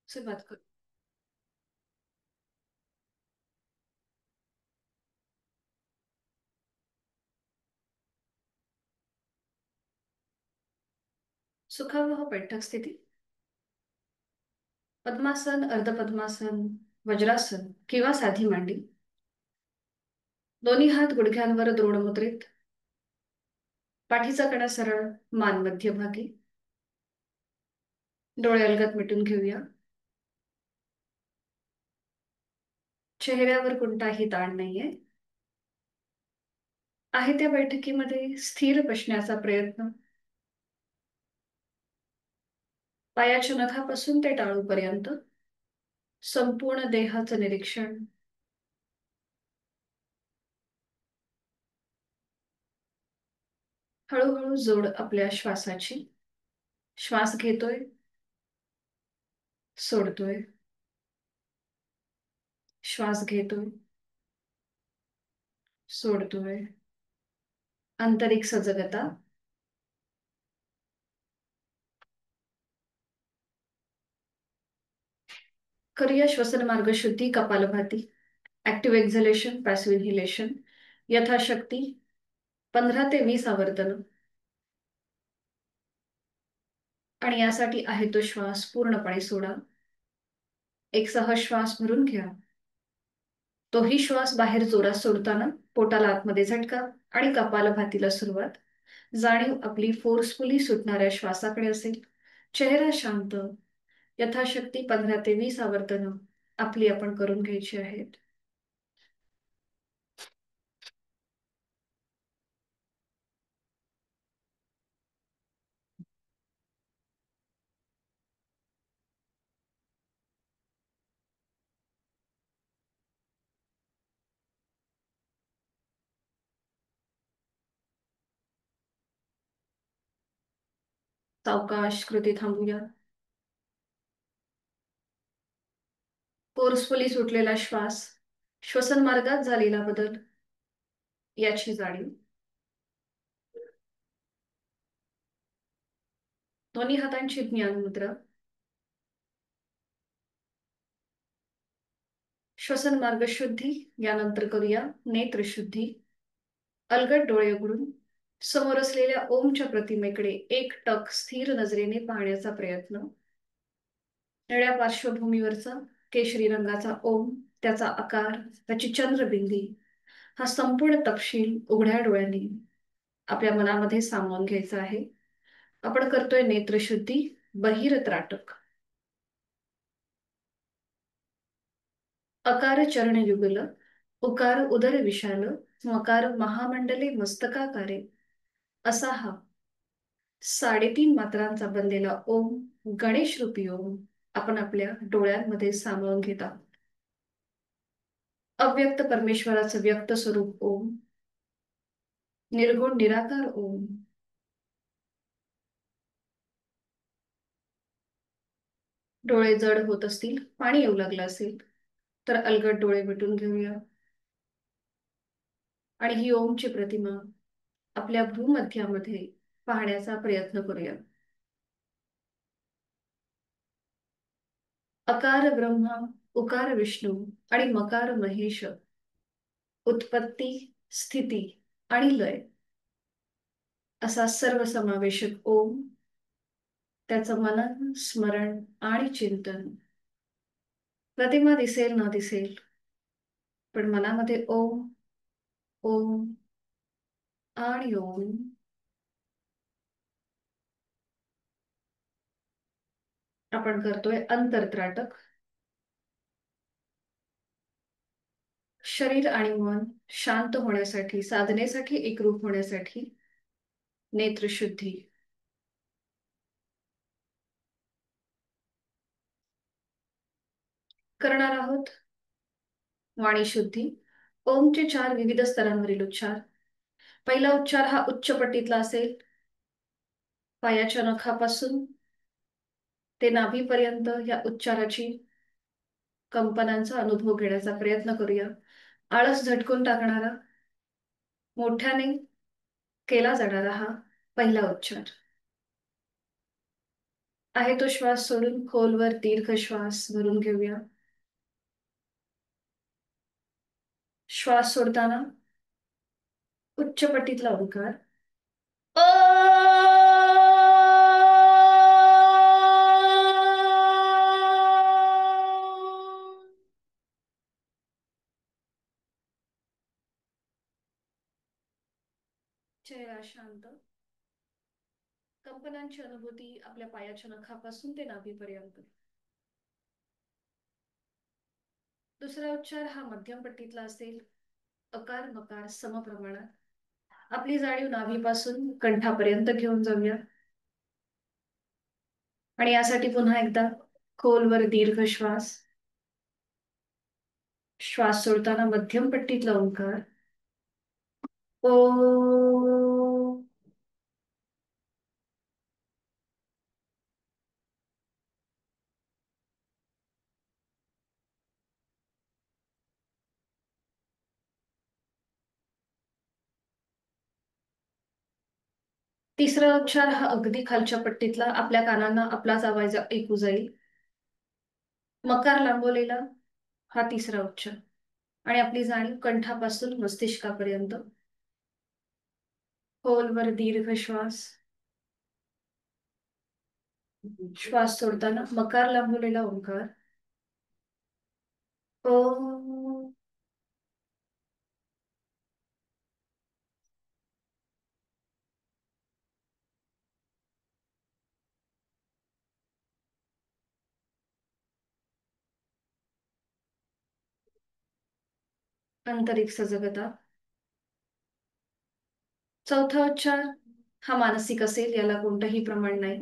से बात कर। सुखावह बैठक स्थिती. पद्मासन, अर्धपद्मासन, वज्रासन किंवा साधी मांडी. दोन्ही हात गुडघ्यांवर दृढ मुद्रित. पाठीचा कणा सरळ, मान मध्यभागी. डोळे अलगद मिटून घेऊया. चेहऱ्यावर कोणताही ताण नाहीये. आहे त्या बैठकीमध्ये स्थिर बसण्याचा प्रयत्न. पायाच्या नखापासून ते टाळूपर्यंत संपूर्ण देहाचं निरीक्षण. हळूहळू जोड आपल्या श्वासाची. श्वास घेतोय, सोडतोय. श्वास घेतोय, सोडतोय. आंतरिक सजगता. करूया श्वसन मार्ग शुद्धी, kapalbhati. Active exhalation, passive inhalation. यथाशक्ती 15 ते 20 आवर्तन. आणि यासाठी आहे तो श्वास पूर्णपणे सोडा. एक सहज श्वास भरून घ्या. तोही श्वास बाहेर जोरात सोडताना पोटाला आतमध्ये झटका आणि कपालभातीला सुरुवात. जाणीव आपली फोर्सफुली सुटणाऱ्या श्वासाकडे असेल. चेहरा शांत. यथाशक्ती 15 ते 20 आवर्तन आपली आपण करून घ्यायची आहेत. सावकाश कृती थांबूया. फोर्सफुली सुटलेला श्वास, श्वसन मार्गात झालेला बदल याची जाणीव. दोन्ही हातांची ज्ञान मुद्रा. श्वसन मार्ग शुद्धी. यानंतर करूया नेत्र शुद्धी. अलगद डोळे उघडून समोर असलेल्या ओमच्या प्रतिमेकडे एक टक स्थिर नजरेने पाहण्याचा प्रयत्न. निळ्या पार्श्वभूमीवरचा केशरी रंगाचा ओम, त्याचा आकार, त्याची चंद्रबिंदी, हा संपूर्ण तपशील उघड्या डोळ्यांनी आपल्या मनामध्ये सामावून घ्यायचा आहे. आपण करतोय नेत्रशुद्धी, बहिर त्राटक. अकार चरण युगल, उकार उदर विशाल, मकार महामंडले मस्तकाकारे, असा हा 3.5 मात्रांचा बनलेला ओम, गणेश रूपी ओम आपण आपल्या डोळ्यांमध्ये सामावून घेत आहोत. अव्यक्त परमेश्वराचं व्यक्त स्वरूप ओम, निर्गुण निराकार ओम. डोळे जड होत असतील, पाणी येऊ लागलं असेल तर अलगद डोळे मिटून घेऊया. आणि ही ओमची प्रतिमा आपल्या भूमध्यामध्ये पाहण्याचा प्रयत्न करूया. अकार ब्रह्मा, उकार विष्णू आणि मकार महेश. उत्पत्ती, स्थिती आणि लय असा सर्वसमावेशक ओम. त्याचं मनन, स्मरण आणि चिंतन. प्रतिमा दिसेल न दिसेल, पण मनामध्ये ओम, ओम आणि ओम. आपण करतोय अंतरत्राटक. शरीर आणि मन शांत होण्यासाठी, साधनेसाठी एकरूप होण्यासाठी नेत्रशुद्धी. करणार आहोत वाणी शुद्धी. ओमचे 4 विविध स्तरांवरील उच्चार. पहिला उच्चार हा उच्च पट्टीतला असेल. पायाच्या नखापासून ते नाभीपर्यंत या उच्चाराची कंपनांचा अनुभव घेण्याचा प्रयत्न करूया. आळस झटकून टाकणारा, मोठ्याने केला जाणारा हा पहिला उच्चार. आहे तो श्वास सोडून खोलवर दीर्घ श्वास भरून घेऊया. श्वास सोडताना उच्च पटीतला ओंकार अ चेहरा शांत. कंपनांची अनुभूती आपल्या पायाच्या नखापासून ते नाभीपर्यंत. दुसरा उच्चार हा मध्यम पट्टीतला असेल. अकार मकार समप्रमाणात. आपली जाणीव नाभीपासून कंठापर्यंत घेऊन जाऊया. आणि यासाठी पुन्हा एकदा खोलवर दीर्घ श्वास. श्वास सोडताना मध्यम पट्टीतला ओंकार ओ. तिसरा उच्चार हा अगदी खालच्या पट्टीतला, आपल्या कानांना आपलाच आवाज ऐकू जाईल. मकार लांबवलेला हा तिसरा उच्चार. आणि आपली जाणीव कंठापासून मस्तिष्कापर्यंत. खोलवर दीर्घ श्वास. श्वास सोडताना मकार लांबवलेला ओंकार ओ. आंतरिक सजगता. चौथा उच्चार हा मानसिक असेल, याला कोणतंही प्रमाण नाही.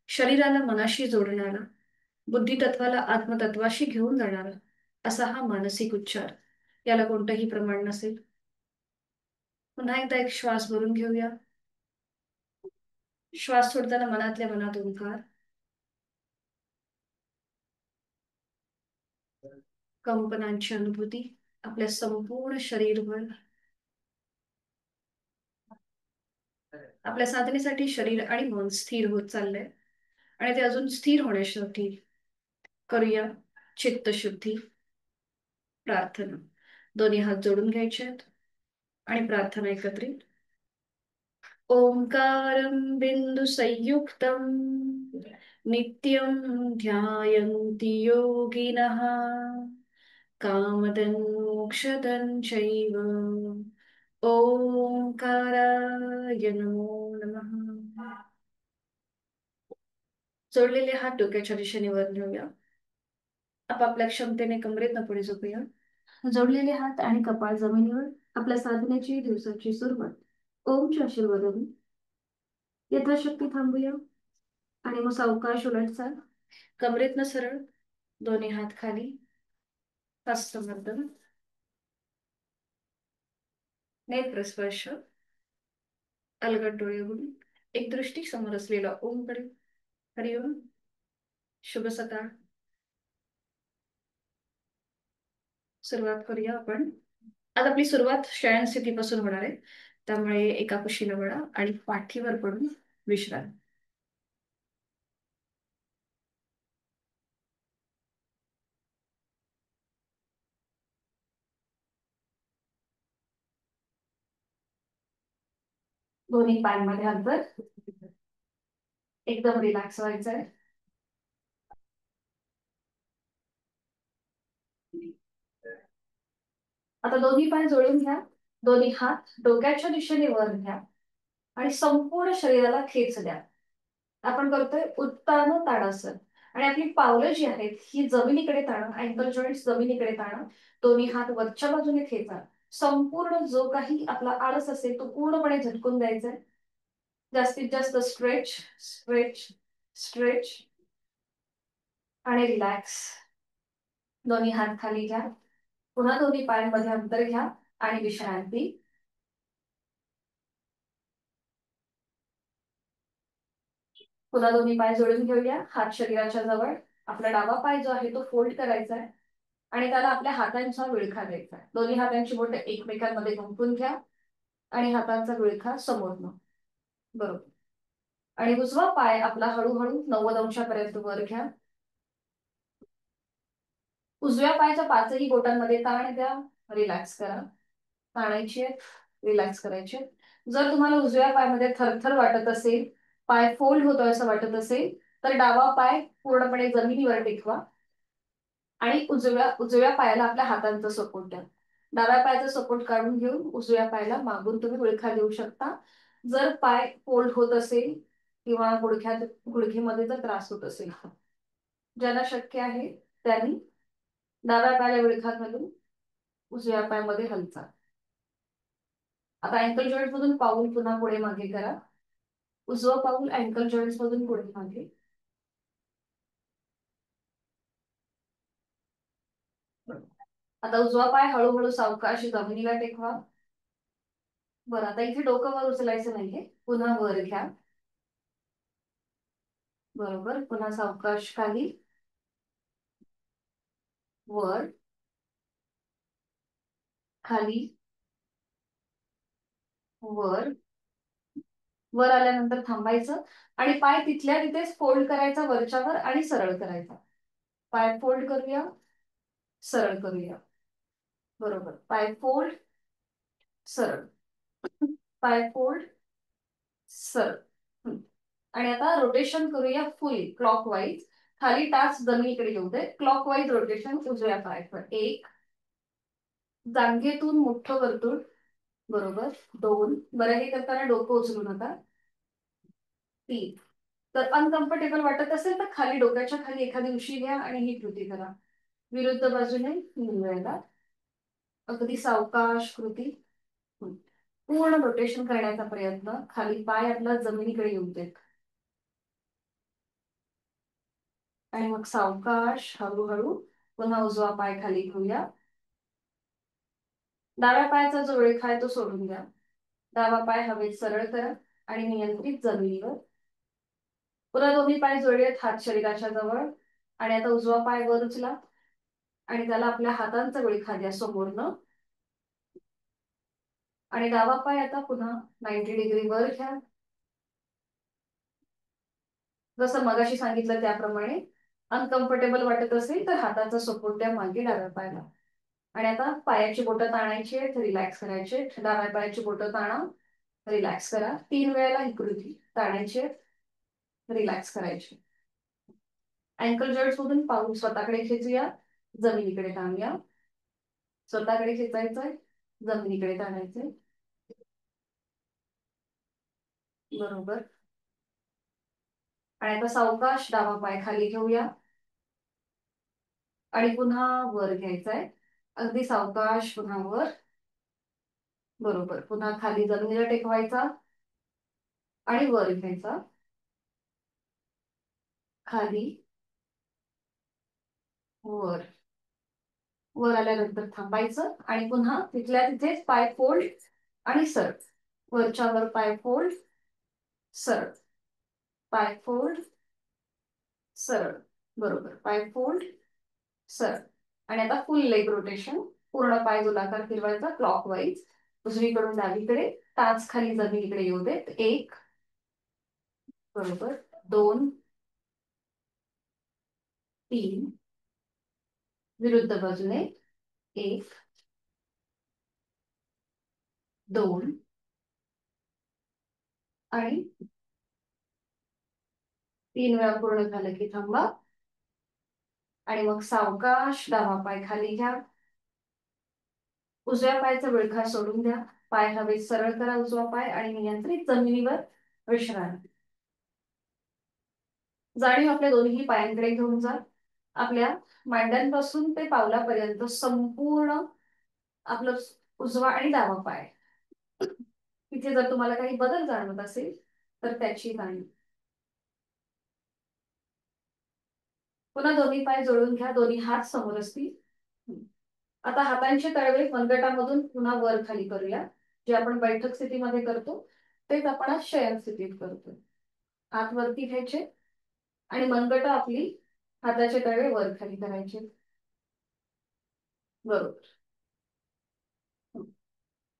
शरीराला मनाशी जोडणारा, बुद्धितत्वाला आत्मतत्वाशी घेऊन जाणारा असा हा मानसिक उच्चार. याला कोणतंही प्रमाण नसेल. पुन्हा एकदा एक श्वास भरून घेऊया. श्वास सोडताना मनातल्या मनात ओंकार. कंपनांची अनुभूती आपल्या संपूर्ण शरीरभर. आपल्या साधनेसाठी शरीर आणि मन स्थिर होत चाललंय. आणि ते अजून स्थिर होण्यासाठी करूया चित्तशुद्धी. प्रार्थना. दोन्ही हात जोडून घ्यायचे आहेत आणि प्रार्थना एकत्रित. ओंकारं बिंदु संयुक्तं नित्यं ध्यायन्ति योगिनः कामदं मोक्षदं चैव. ओंकाराय नमो नमः. जोडलेले हात डोक्याच्या दिशेने वर घेऊया. आपापल्या क्षमतेने कमरेतनं पुढे झोपूया. जोडलेले हात आणि कपाळ जमिनीवर. आपल्या साधनेची दिवसाची सुरुवात ओमच्या आशीर्वादाने यथाशक्ती थांबूया. आणि मग सावकाश उलटचाल. कमरेतनं सरळ. दोन्ही हात खाली. हस्तमर्दन. नेत्र स्पर्श. अलगद डोळे उघडून एक दृष्टी समोर असलेला ओमकडे. हरिओम. शुभ सकाळ. सुरुवात करूया आपण. आज आपली सुरुवात शयन स्थितीपासून होणार आहे. त्यामुळे एका कुशीला वळा आणि पाठीवर पडून विश्राम. दोन्ही पायांमध्ये अंतर. एकदम रिलॅक्स व्हायचंय. आता दोन्ही पाय जोडून घ्या. दोन्ही हात डोक्याच्या दिशेने वर घ्या आणि संपूर्ण शरीराला खेच द्या. आपण करतोय उत्तान ताडासन. आणि आपली पावलं जी आहेत ही जमिनीकडे ताणा. Uncle joint जमिनीकडे ताणा. दोन्ही हात वरच्या बाजूने खेचा. संपूर्ण जो काही आपला आळस असेल तो पूर्णपणे झटकून द्यायचा आहे. जास्तीत जास्त स्ट्रेच स्ट्रेच स्ट्रेच आणि रिलॅक्स. दोन्ही हात खाली घ्या. पुन्हा दोन्ही पायांमध्ये अंतर घ्या आणि विश्रांती. पुन्हा दोन्ही पाय जोडून घेऊया. हात शरीराच्या जवळ. आपला डावा पाय जो आहे तो फोल्ड करायचा आहे आणि त्याला आपल्या हातांचा विळखा द्यायचा आहे. दोन्ही हातांची बोटं एकमेकांमध्ये गुंफून घ्या आणि हातांचा विळखा समोरनं. बरोबर. आणि उजवा पाय आपला हळूहळू 90 अंशापर्यंत वर घ्या. उजव्या पायाच्या पाचही बोटांमध्ये ताण द्या. रिलॅक्स करा. ताणायची रिलॅक्स करायचे. जर तुम्हाला उजव्या पायामध्ये थरथर वाटत असेल, पाय फोल्ड होतोय असं वाटत असेल, तर डावा पाय पूर्णपणे जमिनीवर टेकवा आणि उजव्या उजव्या पायाला आपल्या हातांचा सपोर्ट द्या. डाव्या पायाचा सपोर्ट काढून घेऊन उजव्या पायाला मागून तुम्ही गुडघा देऊ शकता. जर पाय फोल्ड होत असेल किंवा गुडघेमध्ये जर त्रास होत असेल, ज्यांना शक्य आहे त्यांनी डाव्या पायाला गुडघा घालून उजव्या पायामध्ये हलचा. आता अँकल जॉईंट मधून पाऊल पुन्हा पुढे मागे करा. उजवं पाऊल अँकल जॉईंट मधून पुढे मागे. आता उजवा पाय हळूहळू सावकाश जमिनीला टेकवा. बरं, आता इथे डोकं वर उचलायचं नाहीये. पुन्हा वर घ्या. बरोबर. पुन्हा सावकाश खाली, वर, खाली, वर. वर आल्यानंतर थांबायचं आणि पाय तिथल्या तिथेच फोल्ड करायचा वरच्यावर आणि सरळ करायचा. पाय फोल्ड करूया, सरळ करूया. बरोबर. पाय फोल्ड, सरळ, पाय फोल्ड, सरळ. आणि आता रोटेशन करूया फुल क्लॉकवाईज. खाली टाच जमिनीकडे येऊ दे. क्लॉकवाईज रोटेशन उजव्या पायावर. एक, जांघेतून मोठं वर्तुळ. बरोबर. दोन. बरं, हे करताना डोकं उचलू नका. तीन. तर अनकम्फर्टेबल वाटत असेल तर खाली डोक्याच्या खाली एखादी उशी घ्या आणि ही कृती करा. विरुद्ध बाजूने तीन वेळेला. अगदी सावकाश कृती. पूर्ण रोटेशन करण्याचा प्रयत्न. खाली पाय आपला जमिनीकडे येऊ देत आणि मग सावकाश हळूहळू पुन्हा उजवा पाय खाली घेऊया. डाव्या पायाचा जो रेखा आहे तो सोडून द्या. डावा पाय हवेत सरळ करा आणि नियंत्रित जमिनीवर. पुन्हा दोन्ही पाय जोडलेत, हात शरीराच्या जवळ. आणि आता उजवा पाय वर उचला आणि त्याला आपल्या हातांचा गुळखा द्या समोरनं. आणि डावा पाय आता पुन्हा 90 डिग्री वर घ्या. जसं मगाशी सांगितलं त्याप्रमाणे. अनकम्फर्टेबल वाटत असेल तर हाताचा सपोर्ट द्या मागे डाव्या पायाला. आणि आता पायाची बोटं ताणायची आहेत, रिलॅक्स करायचे. डाव्या पायाची बोटं ताणा, रिलॅक्स करा. तीन वेळेला ही कृती. ताणायचे, रिलॅक्स करायचे. अँकल जॉईंट्स मधून पाऊल स्वतःकडे खेचूया, जमिनीकडे ताणूया. स्वतःकडे खेचायचंय, जमिनीकडे ताणायचंय. बरोबर. आणि आता सावकाश डावा पाय खाली घेऊया आणि पुन्हा वर घ्यायचंय. अगदी सावकाश पुन्हा वर. बरोबर. पुन्हा खाली जमिनीला टेकवायचा आणि वर घ्यायचा. खाली, वर. वर आल्यानंतर थांबायचं आणि पुन्हा तिथल्या तिथेच पाय फोल्ड आणि सरळ. वरच्या वर पाय फोल्ड, सरळ, पाय फोल्ड, सरळ. बरोबर. पाय फोल्ड, सरळ. आणि आता फुल लेग रोटेशन. पूर्ण पाय गोलाकार फिरवायचा क्लॉकवाईज. उजवीकडून डावीकडे. टाच खाली जमिनीकडे येऊ देत. एक. बरोबर. दोन, तीन. विरुद्ध बाजूने. एक, दोन आणि तीन वेळा पूर्ण झालं की थांबा आणि मग सावकाश डावा पाय खाली घ्या. उजव्या पायाचा विळखा सोडून द्या. पाय हवेत सरळ करा उजवा पाय आणि नियंत्रित जमिनीवर विश्रांती. जाणीव आपल्या दोन्ही पायांकडे घेऊन जा. आपल्या मांड्यांपासून ते पावलापर्यंत संपूर्ण आपलं उजवा आणि डावा पाय. तिथे जर तुम्हाला काही बदल जाणवत असेल तर त्याची जाणीव. पुन्हा दोन्ही पाय जोडून घ्या. दोन्ही हात समोर असतील. आता हातांचे तळवे मनगटामधून पुन्हा वर खाली करूया. जे आपण बैठक स्थितीमध्ये करतो तेच आपण आज शयन स्थितीत करतो. हात वरती घ्यायचे आणि मनगट आपली हाताचे तळवे वर खाली करायचे. बरोबर.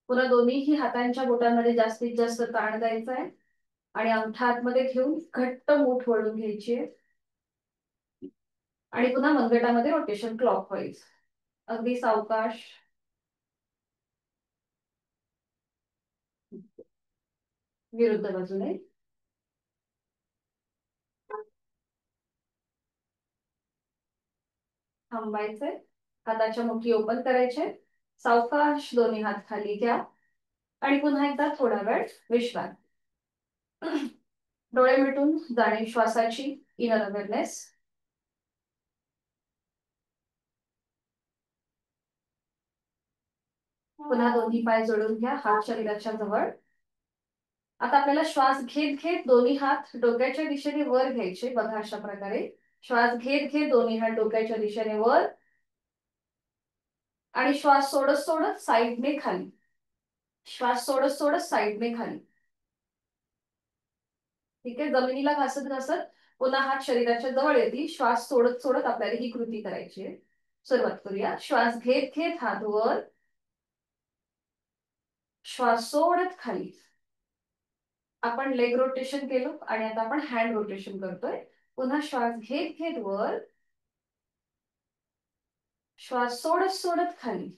पुन्हा दोन्हीही हातांच्या बोटांमध्ये जास्तीत जास्त ताण द्यायचा आहे. आणि अंगठा आतमध्ये घेऊन घट्ट मूठ वळून घ्यायची आहे आणि पुन्हा मनगटामध्ये रोटेशन क्लॉकवाईज, अगदी सावकाश. विरुद्ध बाजूने थांबायचंय, हाताच्या मुठी ओपन करायचे, सावकाश दोन्ही हात खाली घ्या आणि पुन्हा एकदा थोडा वेळ विश्रांती. डोळे मिटून जाणीव श्वासाची, इनर अवेअरनेस. पुन्हा दोन्ही पाय जोडून घ्या, हात शरीराच्या जवळ. आता आपल्याला श्वास घेत घेत दोन्ही हात डोक्याच्या दिशेने वर घ्यायचे, बघा अशा प्रकारे. श्वास घेत घेत दोन्ही हात डोक्याच्या दिशेने वर आणि श्वास सोडत सोडत साईडने खाली. श्वास सोडत सोडत साईडने खाली. ठीक आहे, जमिनीला घासत घासत पुन्हा हात शरीराच्या जवळ येतील. श्वास सोडत सोडत आपल्याला ही कृती करायची आहे. सुरुवात करूया. श्वास घेत घेत हात वर, श्वास सोडत खाली. आपण लेग रोटेशन केलं आणि आता आपण हँड रोटेशन करतोय. पुन्हा श्वास घेत घेत वर, श्वास सोडत सोडत खाली.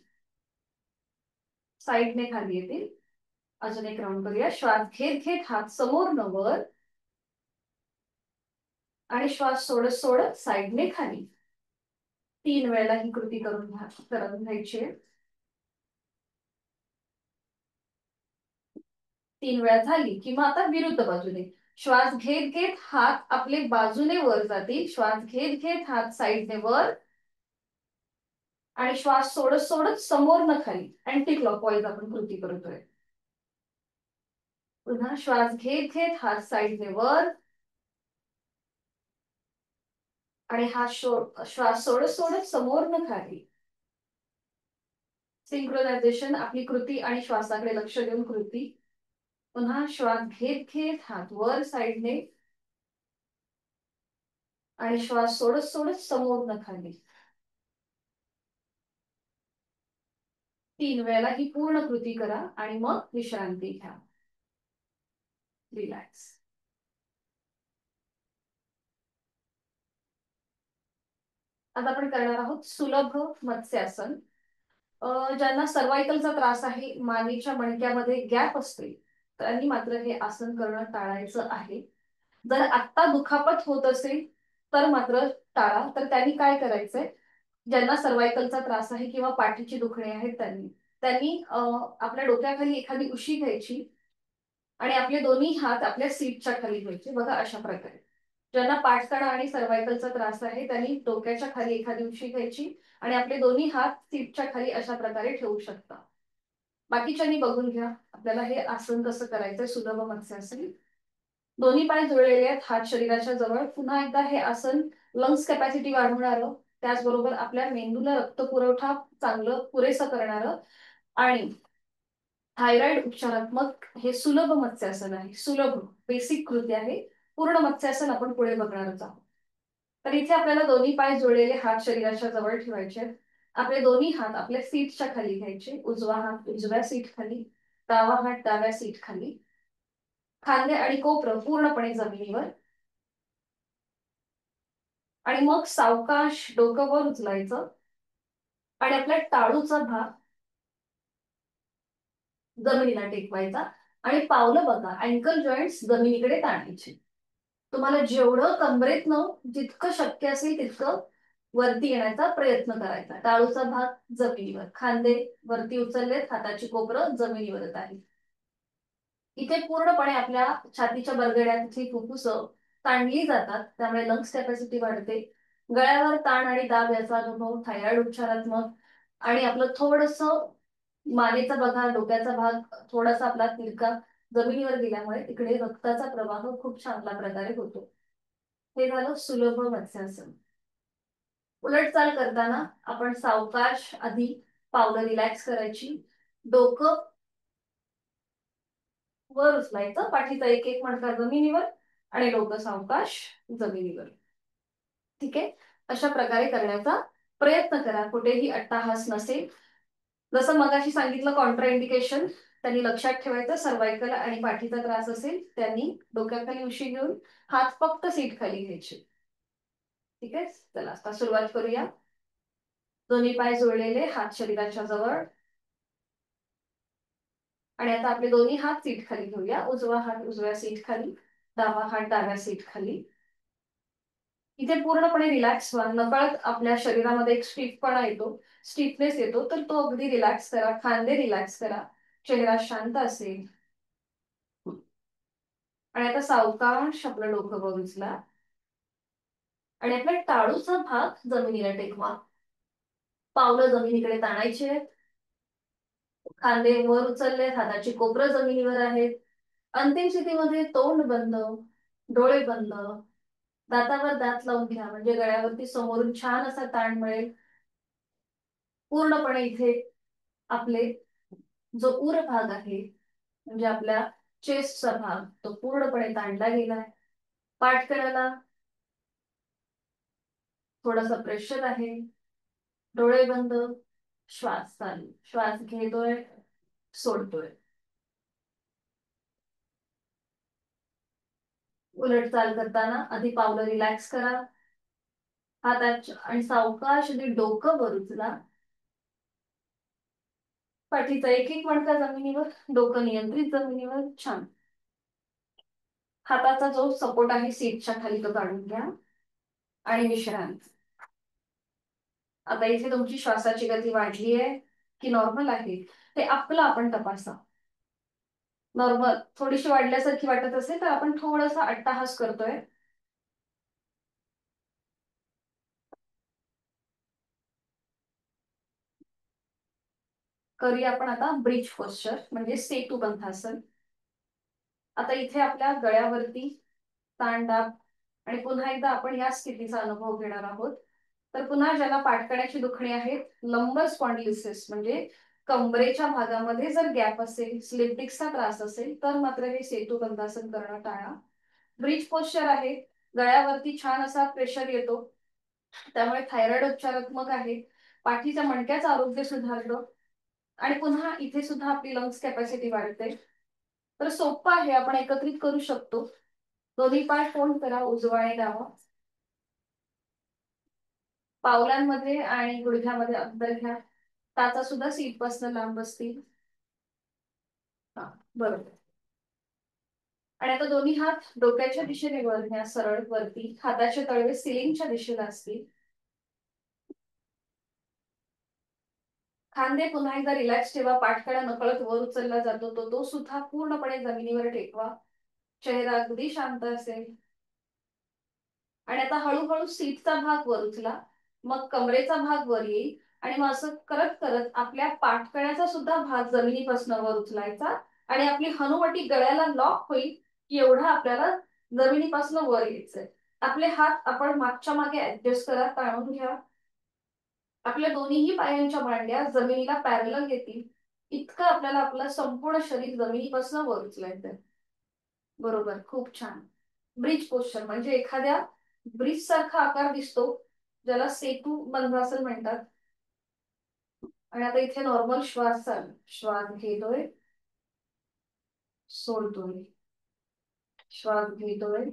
साईडने खाली येतील. अजून एक राऊंड करूया. श्वास घेत घेत हात समोर न वर आणि श्वास सोडत सोडत साईडने खाली. 3 वेळेला ही कृती करून घ्यायची. 3 वेळा झाली की मग आता विरुद्ध बाजूने श्वास घेत घेत हात आपले बाजूने वर जातील. श्वास घेत घेत हात साईडने वर आणि श्वास सोडत सोडत समोर न खाली. अँटी क्लॉकवाईज आपण कृती करतोय. पुन्हा श्वास घेत घेत हात साईडने वर आणि हा श्वास सोडत सोडत समोर न खाली. सिंक्रोनायझेशन, आपली कृती आणि श्वासाकडे लक्ष देऊन कृती. पुन्हा श्वास घेत घेत हात वर साईडने आणि श्वास सोडत सोडत समोर न खाली. 3 वेळेला ही पूर्ण कृती करा आणि मग विश्रांती घ्या. रिलॅक्स. आता आपण करणार आहोत सुलभ मत्स्यासन. ज्यांना सर्वायकलचा त्रास आहे, मानेच्या मणक्यामध्ये गॅप असते, त्यांनी मात्र हे आसन करणं टाळायचं आहे. जर आत्ता दुखापत होत असेल तर मात्र टाळा. तर त्यांनी काय करायचंय, ज्यांना सर्वायकलचा त्रास आहे किंवा पाठीची दुखणे आहेत त्यांनी त्यांनी आपल्या डोक्याखाली एखादी उशी घ्यायची आणि आपले दोन्ही हात आपल्या सीटच्या खाली घ्यायचे, बघा अशा प्रकारे. ज्यांना पाठकाणा आणि सर्वायकलचा त्रास आहे त्यांनी डोक्याच्या खाली एखादी उशी घ्यायची आणि आपले दोन्ही हात सीटच्या खाली अशा प्रकारे ठेवू शकता. बाकीच्यांनी बघून घ्या आपल्याला हे आसन कसं करायचंय, सुलभ मत्स्यासन. दोन्ही पाय जुळलेले आहेत, हात शरीराच्या जवळ. पुन्हा एकदा हे आसन लंग्स कॅपॅसिटी वाढवणारं, त्याचबरोबर आपल्या मेंदूला रक्त पुरवठा चांगलं पुरेसं करणारं आणि थायरॉइड उपचारात्मक हे सुलभ मत्स्यासन आहे. सुलभ बेसिक कृती आहे. पूर्ण मत्स्यासन आपण पुढे बघणारच आहोत. तर इथे आपल्याला दोन्ही पाय जोडलेले हात शरीराच्या जवळ ठेवायचे. आपले दोन्ही हात आपल्या सीटच्या खाली घ्यायचे. उजवा हात उजव्या सीट खाली, डावा हात डाव्या सीट खाली. खांदे आणि कोपरं पूर्णपणे जमिनीवर आणि मग सावकाश डोकं वर उचलायचं आणि आपल्या टाळूचा भाग जमिनीला टेकवायचा आणि पावलं बघा, अँकल जॉईंट्स जमिनीकडे ताणायचे. तुम्हाला जेवढं कमरेतनं जितकं शक्य असेल तितकं वरती येण्याचा प्रयत्न करायचा. टाळूचा भाग जमिनीवर, खांदे वरती उचललेत, हाताची कोपरं जमिनीवरच आहे. इथे पूर्णपणे आपल्या छातीच्या बरगड्याची फुफ्फुस ताणली जातात, त्यामुळे लंग्स कॅपॅसिटी वाढते. गळ्यावर ताण आणि दाब याचा अनुभव थायरॉइड उपचारात्मक आणि आपलं थोडस मानेचा बघा, डोक्याचा भाग थोडासा आपला तिरका जमिनीवर गेल्यामुळे तिकडे रक्ताचा प्रवाह खूप चांगल्या प्रकारे होतो. हे झालं सुलभ मत्स्यासन. उलटचाल करताना आपण सावकाश आधी पावलं रिलॅक्स करायची, डोकं वर उचलायचं, पाठीचा एक एक मणका जमिनीवर आणि डोकं सावकाश जमिनीवर. ठीक आहे, अशा प्रकारे करण्याचा प्रयत्न करा. कुठेही अट्टाहास नसेल. जसं मगाशी सांगितलं कॉन्ट्राइंडिकेशन, त्यांनी लक्षात ठेवायचं सर्वायकल आणि पाठीचा त्रास असेल त्यांनी डोक्याखाली उशी घेऊन हात फक्त सीट खाली घ्यायचे. ठीक आहे, चला आता सुरुवात करूया. दोन्ही पाय जोडलेले, हात शरीराच्या जवळ. आणि आता आपले दोन्ही हात सीट खाली घेऊया. उजवा हात उजव्या सीट खाली, डावा हात डाव्या सीट खाली. इथे पूर्णपणे रिलॅक्स व्हा. नकळत आपल्या शरीरामध्ये एक स्टिफपणा येतो, स्टिफनेस येतो, तर तो अगदी रिलॅक्स करा. खांदे रिलॅक्स करा, चेहरा शांत असेल. आणि आता सावकाश आपलं डोकं वर उचला आणि आपल्या टाळूचा भाग जमिनीला टेकवा. पावलं जमिनीकडे ताणायचे, खांदे वर उचलले, हाताची कोपरं जमिनीवर आहेत. अंतिम स्थितीमध्ये तोंड बंद, डोळे बंद, दातावर दात लावून घ्या म्हणजे गळ्यावरती समोरून छान असा ताण मिळेल. पूर्णपणे इथे आपले जो उर भाग आहे म्हणजे आपल्या चेस्टचा भाग तो पूर्णपणे ताणला गेलाय. पाठकण्याला थोडासा प्रेशर आहे. डोळे बंद, श्वास चालू. श्वास घेतोय, सोडतोय. उलट चाल करताना आधी पावलं रिलॅक्स करा. हाताच्या आणि सावकाश डोकं वर उचला. पाठीचा एक एक मणका जमिनीवर, डोकं नियंत्रित जमिनीवर. छान. हाताचा जो सपोर्ट आहे सीटच्या खाली तो काढून घ्या आणि विश्रांती. आता इथे तुमची श्वासाची गती वाढली आहे की नॉर्मल आहे ते आपलं आपण तपासा. नॉर्मल थोडीशी वाढल्यासारखी वाटत असेल तर आपण थोडासा अट्टाहास करतोय. करूया आपण आता ब्रिज पोस्चर म्हणजे सेतू बंधासन. आता इथे आपल्या गळ्यावरती ताणदाब आणि पुन्हा एकदा आपण या स्थितीचा अनुभव घेणार आहोत. तर पुन्हा ज्याला पाठकण्याची दुखणी आहेत, लंबर स्पॉन्डिलिसिस म्हणजे कमरेच्या भागामध्ये जर गॅप असेल, स्लिप डिस्कचा त्रास असेल तर मात्र हे सेतू बंधासन करणं टाळा. ब्रिज पोस्चर आहे, गळ्यावरती छान असा प्रेशर येतो, त्यामुळे थायरॉइड उपचारात्मक आहे. पाठीच्या मणक्याचं आरोग्य सुधारतं आणि पुन्हा इथे सुद्धा आपली लंग्स कॅपॅसिटी वाढते. तर सोपं आहे, आपण एकत्रित करू शकतो. दोन्ही पाय फोल्ड करा, उजवा आणि डावा. पावलांमध्ये आणि गुडघ्यामध्ये अंतर घ्या. टाचा सुद्धा सीट पासून लांब असतील. हा, बरोबर. आणि आता दोन्ही हात डोक्याच्या दिशेने वर घ्या, सरळ वरती. हाताचे तळवे सिलिंगच्या दिशेला असतील. खांदे पुन्हा एकदा रिलॅक्स ठेवा. पाठकडा नकळत वर उचलला जातो तो सुद्धा पूर्णपणे जमिनीवर टेकवा. चेहरा अगदी शांत असेल. आणि आता हळूहळू सीटचा भाग वर उचला, मग कमरेचा भाग वर येईल आणि मग असं करत करत आपल्या पाठकण्याचा सुद्धा भाग जमिनीपासून वर उचलायचा आणि आपली हनुवटी गळ्याला लॉक होईल की एवढा आपल्याला जमिनीपासून वर यायचंय. आपले हात आपण मागच्या मागे ऍडजस्ट करा, ताणून घ्या. आपल्या दोन्हीही पायांच्या मांड्या जमिनीला पॅरलल येतील इतकं आपल्याला आपलं संपूर्ण शरीर जमिनीपासून वर उचलायचंय. बरोबर, खूप छान. ब्रिज पोस्चर म्हणजे एखाद्या ब्रिज सारखा आकार दिसतो ज्याला सेतू बंधासन म्हणतात. आणि आता इथे नॉर्मल श्वास चालू. श्वास घेतोय, सोडतोय. श्वास घेतोय,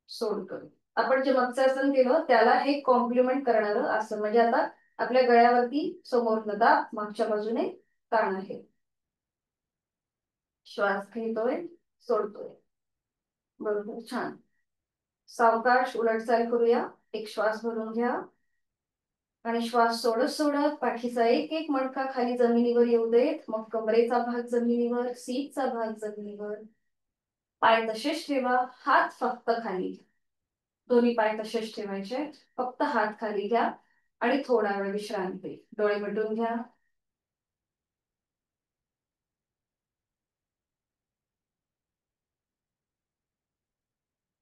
सोडतोय. आपण जे मत्स्यासन केलं त्याला हे कॉम्प्लिमेंट करणारं आसन. म्हणजे आता आपल्या गळ्यावरती समोर दाब, मागच्या बाजूने ताण आहे. श्वास घेतोय, सोडतोय. बरोबर, छान. सावकाश उलटचाल करूया. एक श्वास भरून घ्या आणि श्वास सोडत सोडत पाठीचा एक एक मणका खाली जमिनीवर येऊ देत. मग कमरेचा भाग जमिनीवर, सीटचा भाग जमिनीवर. पाय तसेच ठेवा, हात फक्त खाली. दोन्ही पाय तसेच ठेवायचे, फक्त हात खाली घ्या आणि थोडा वेळ विश्रांती. डोळे मिटून घ्या.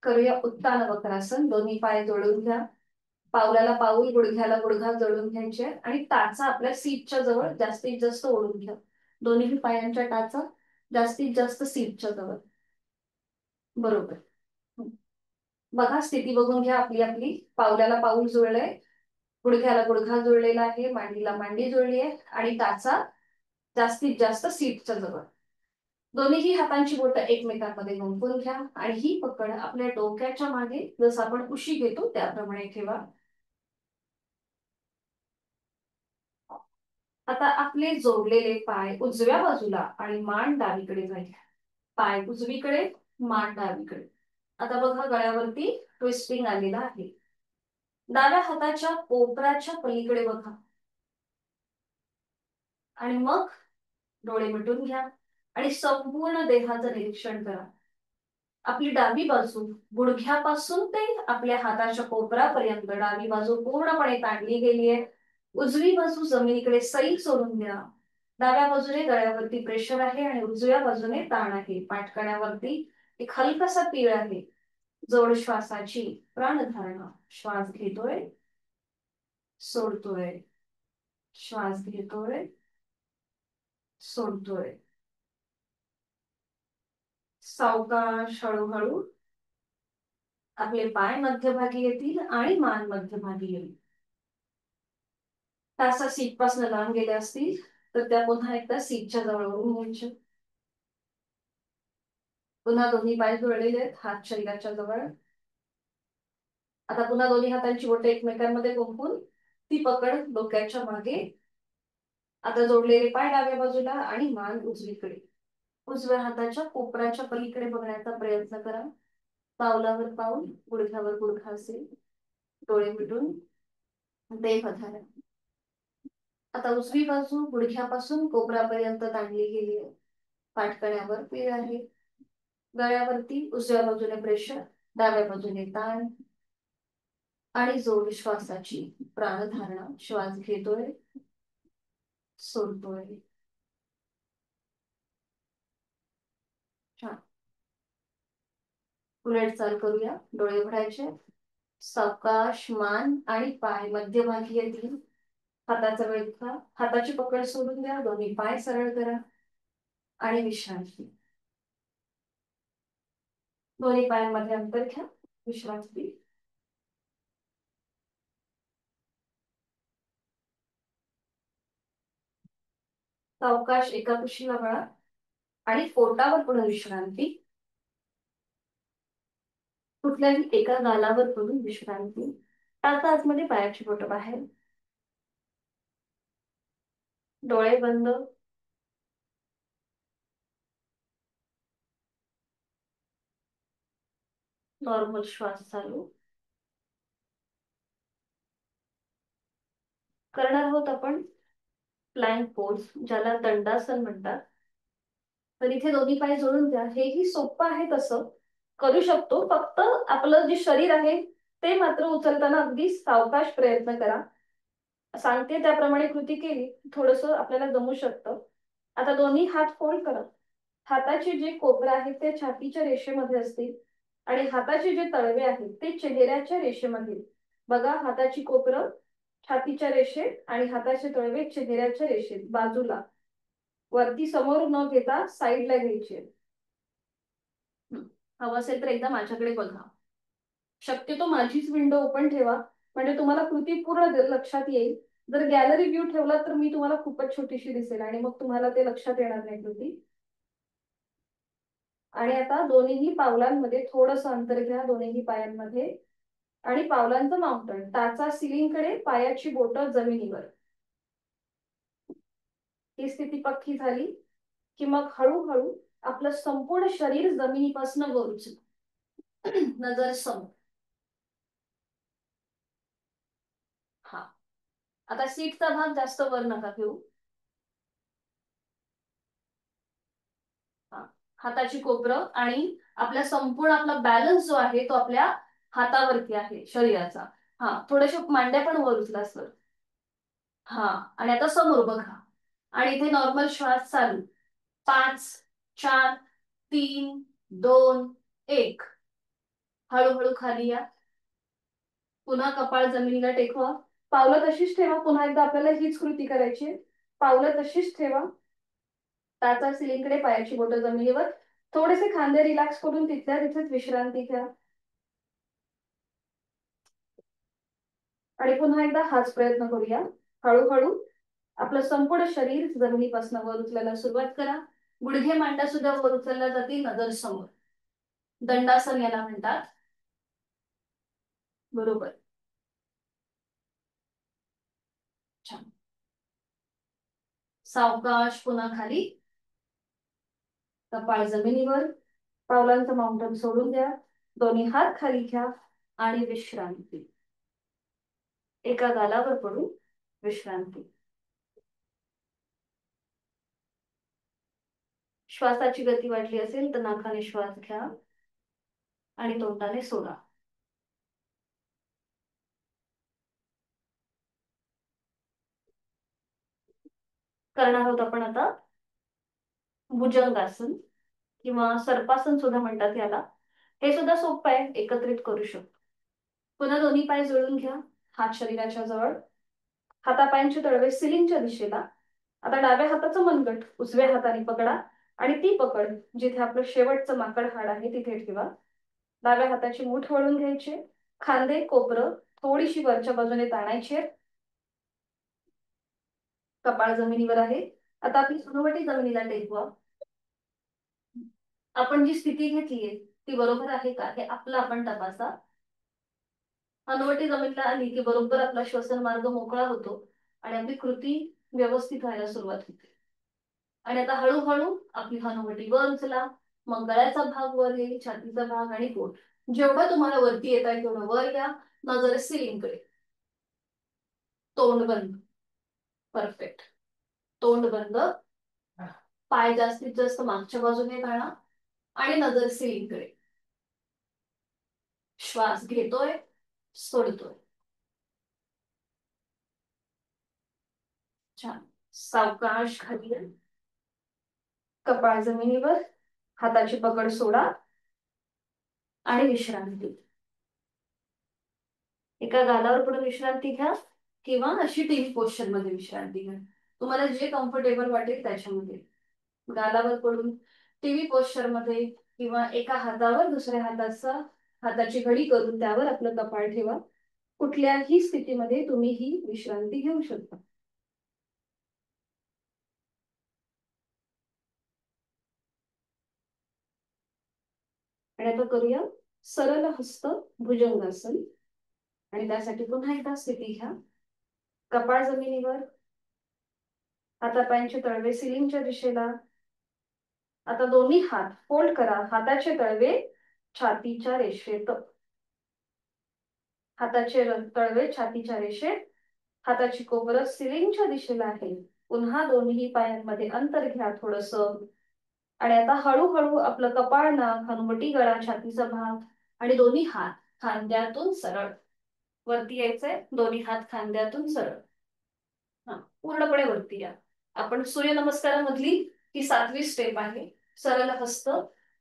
करूया उत्तान वक्रासन. दोन्ही पाय जोडून घ्या. पावलाला पाऊल, गुडघ्याला गुडघा जोडून घ्यायचे आणि टाचा आपल्या सीटच्या जवळ जास्तीत जास्त ओढून घ्या. दोन्ही पायांच्या टाचा जास्तीत जास्त सीटच्या जवळ. बरोबर. बघा, स्थिती बघून घ्या आपली आपली. पावलाला पाऊल जुळलंय, गुडघ्याला गुडघा जुळलेला आहे, मांडीला मांडी जुळली आहे आणि टाचा जास्तीत जास्त सीटच्या जवळ. दोन्हीही हातांची बोटं एकमेकांमध्ये गुंफून घ्या आणि ही पकड आपल्या डोक्याच्या मागे जसं आपण उशी घेतो त्याप्रमाणे ठेवा. आता आपले जोडलेले पाय उजव्या बाजूला आणि मान डावीकडे जाईल. पाय उजवीकडे, मान डावीकडे. आता बघा गळ्यावरती ट्विस्टिंग आलेला आहे. डाव्या हाताच्या कोपराच्या पलीकडे बघा आणि मग डोळे मिटून घ्या आणि संपूर्ण देहाचं निरीक्षण करा. आपली डावी बाजू गुडघ्यापासून ते आपल्या हाताच्या कोपरापर्यंत डावी बाजू पूर्णपणे ताणली गेली आहे. उजवी बाजू जमिनीकडे सैल सोडून द्या. डाव्या बाजूने गळ्यावरती प्रेशर आहे आणि उजव्या बाजूने ताण आहे. पाठकण्यावरती एक हलकासा पीळ आहे. जोड श्वासाची प्राणधारणा. श्वास घेतोय, सोडतोय, श्वास घेतोय, सोडतोय. सावकाश हळूहळू आपले पाय मध्यभागी येतील आणि मान मध्यभागी येईल. तासा सीट पासून लांब गेल्या असतील तर त्या पुन्हा एकदा सीटच्या जवळ ओढून घ्यायच्या. पुन्हा दोन्ही पाय जोडलेले आहेत, हात शरीराच्या जवळ. आता पुन्हा दोन्ही हातांची बोटे एकमेकांमध्ये गुंफून ती पकड डोक्याच्या मागे. आता जोडलेले पाय डाव्या बाजूला आणि मान उजवीकडे. उजव्या हाताच्या कोपराच्या पलीकडे बघण्याचा प्रयत्न करा. पावलावर पाऊल, गुडघ्यावर गुडघा असेल. डोळे मिटून देहधारण. आता उजवी बाजू गुडघ्यापासून कोपरापर्यंत ताणली गेली आहे. पाठकण्यावर पीळ आहे. गळ्यावरती उजव्या बाजूने प्रेशर, डाव्या बाजूने ताण आणि जोड श्वासाची प्राणधारणा. श्वास घेतोय, सोडतोय. छान. उलट चाल करूया. डोळे उघडायचे. सावकाश मान आणि पाय मध्यभागी येतील. हाताचा वेढा, हाताची पकड सोडून द्या. दोन्ही पाय सरळ करा आणि विश्रांती. दोन्ही पायांमध्ये अंतर घ्या. विश्रांती. सावकाश एका कुशीला वळा आणि पोटावर पुढे विश्रांती. कुठल्याही एका गालावर पडून विश्रांती. आता आतमध्ये पायाची बोटं बाहेर. डोळे बंद. नॉर्मल श्वास चालू. करणार आहोत आपण प्लॅंक पोज, ज्याला दंडासन म्हणतात. तर इथे दोन्ही पाय जोडून द्या. हेही सोपं आहे, तसं करू शकतो. फक्त आपलं जे शरीर आहे ते मात्र उचलताना अगदी सावकाश प्रयत्न करा. सांगते त्याप्रमाणे कृती केली थोडस आपल्याला जमू शकतं. आता दोन्ही हात फोल्ड करा. हाताचे जे कोपरे आहेत ते छातीच्या रेषेमध्ये असतील आणि हाताचे जे तळवे आहेत ते चेहऱ्याच्या रेषेमध्ये. बघा, हाताची कोपरं छातीच्या रेषेत आणि हाताचे तळवे चेहऱ्याच्या रेषेत बाजूला. वरती समोर न घेता साईडला घ्यायचे. हवं असेल तर एकदा माझ्याकडे बघा. शक्यतो माझीच विंडो ओपन ठेवा, म्हणजे तुम्हाला कृती पूर्ण लक्षात येईल. जर गॅलरी व्ह्यू ठेवला तर मी तुम्हाला खूपच छोटीशी दिसेल आणि मग तुम्हाला ते लक्षात येणार नाही कृती. आणि आता दोन्ही पावलांमध्ये थोडस अंतर घ्या. दोन्ही पायांमध्ये आणि पावलांचं माउंटन. टाचा सिलिंगकडे, पायाची बोटं जमिनीवर. ही स्थिती पक्की झाली की मग हळूहळू आपलं संपूर्ण शरीर जमिनीपासून वर उचला. नजर समोर. हा. आता सीटचा भाग जास्त वर नका घेऊ. हाताची कोपरं आणि आपल्या संपूर्ण आपला बॅलन्स जो आहे तो आपल्या हातावरती आहे शरीराचा. हा, थोडेसे मांड्या पण वर उचला सर. हा. आणि आता समोर बघा आणि इथे नॉर्मल श्वास चालू. 5 4 3 2 1. हळूहळू खाली या. पुन्हा कपाळ जमिनीला टेकवा. पावलं तशीच ठेवा. पुन्हा एकदा आपल्याला हीच कृती करायची. पावलं तशीच ठेवा. टाचा सिलिंगकडे, पायाची बोटं जमिनीवर. थोडेसे खांदे रिलॅक्स करून तिथल्या तिथेच विश्रांती घ्या. आणि पुन्हा एकदा हाच प्रयत्न करूया. हळूहळू आपलं संपूर्ण शरीर जमिनीपासून वर उचलायला सुरुवात करा. गुडघे मांड्या सुद्धा वर उचलल्या जातील, नजर समोर. दंडासन याला म्हणतात. बरोबर. छान. सावकाश पुन्हा खाली. कपाळ जमिनीवर. पावलांचं माउंटन सोडून द्या. दोन्ही हात खाली घ्या आणि विश्रांती. एका गालावर पडून विश्रांती. श्वासाची गती वाढली असेल तर नाकाने श्वास घ्या आणि तोंडाने सोडा. करणार आहोत आपण आता भुजंगासन किंवा सर्पासन सुद्धा म्हणतात याला. हे सुद्धा सोपं आहे, एकत्रित करू शकतो. पुन्हा दोन्ही पाय जोडून घ्या, हात शरीराच्या जवळ. हातापायांचे तळवे सिलिंगच्या दिशेला. आता डाव्या हाताचं मनगट उजव्या हाताने पकडा आणि ती पकड जिथे आपलं शेवटचं माकड हाड आहे तिथे ठेवा. डाव्या हाताची मूठ वळून घ्यायची. खांदे कोपरं थोडीशी वरच्या बाजूने ताणायची. कपाळ जमिनीवर आहे. आता आपली हनुवटी जमिनीला टेकवा. आपण जी स्थिती घेतलीये ती बरोबर आहे का हे आपलं आपण तपासा. हनुवटी जमिनीला आली की बरोबर आपला श्वसन मार्ग मोकळा होतो आणि आपली कृती व्यवस्थित व्हायला सुरुवात होते. आणि आता हळूहळू आपली हनुवटी वर उचला. मग गळ्याचा भाग वर येईल, छातीचा भाग आणि पोट. जेवढं तुम्हाला वरती येत आहे तेवढं वर घ्या. नजर सिलिंगकडे. तोंड बंद. परफेक्ट. तोंड बंद. पाय जास्तीत जास्त मागच्या बाजूने घाला आणि नजर सिलिंगकडे. श्वास घेतोय, सोडतोय. छान. सावकाश खाली. कपाळ जमिनीवर. हाताची पकड सोडा आणि विश्रांती. एका गालावर पडून विश्रांती घ्या किंवा अशी टीव्ही पोस्चर मध्ये विश्रांती घ्या. तुम्हाला जे कम्फर्टेबल वाटेल त्याच्यामध्ये. गालावर पडून टीव्ही पोस्चर मध्ये किंवा एका हातावर दुसऱ्या हाताची घडी करून त्यावर आपलं कपाळ ठेवा. कुठल्याही स्थितीमध्ये तुम्ही ही विश्रांती घेऊ शकता. आणि आता करूया सरळ हस्त भुजंगासन. आणि त्यासाठी पुन्हा एकदा स्थिती घ्या. कपाळ जमिनीवर. हातापायांचे तळवे सिलिंगच्या दिशेला. आता दोन्ही हात फोल्ड करा. हाताचे तळवे छातीच्या रेषेत. हाताचे तळवे छातीच्या रेषेत. हाताची कोपरं सिलिंगच्या दिशेला आहे. पुन्हा दोन्ही पायांमध्ये अंतर घ्या थोडस. आणि आता हळूहळू आपलं कपाळ, नाक, हनुवटी, गळा, छातीचा भाग आणि दोन्ही हात खांद्यातून सरळ वरती यायचंय. दोन्ही हात खांद्यातून सरळ. हा, पूर्णपणे वरती या. आपण सूर्यनमस्कारामधली ही 7वी स्टेप आहे. सरळ हस्त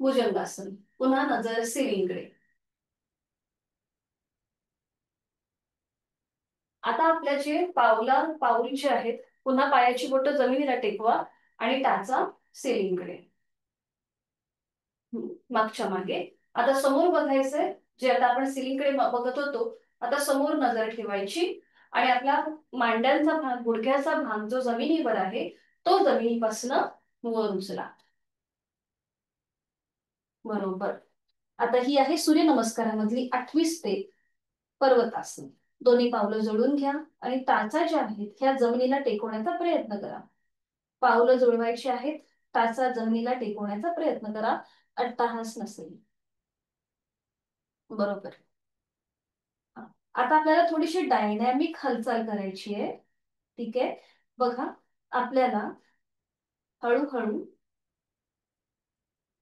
भुजंगासन. पुन्हा नजर सिलिंगकडे. आता आपल्या जे पाऊल जे आहेत, पुन्हा पायाची बोटं जमिनीला टेकवा आणि टाचा सिलिंगकडे. मागच्या मागे. आता समोर बघायचंय. जे आता आपण सिलिंगकडे बघत होतो, आता समोर नजर ठेवायची आणि आपला मांड्यांचा भाग, गुडघ्याचा भाग जो जमिनीवर आहे तो जमिनीपासून वर उचला. बरोबर. आता ही आहे सूर्यनमस्कारामधली 8वी स्टेप, पर्वतासन. दोन्ही पावलं जोडून घ्या आणि टाचा ज्या आहेत ह्या जमिनीला टेकवण्याचा प्रयत्न करा. पावलं जुळवायची आहेत. टाचा जमिनीला टेकवण्याचा प्रयत्न करा. अट्टाहास नसेल. बरोबर. आता आपल्याला थोडीशी डायनॅमिक हालचाल करायची आहे. ठीक आहे. बघा, आपल्याला हळूहळू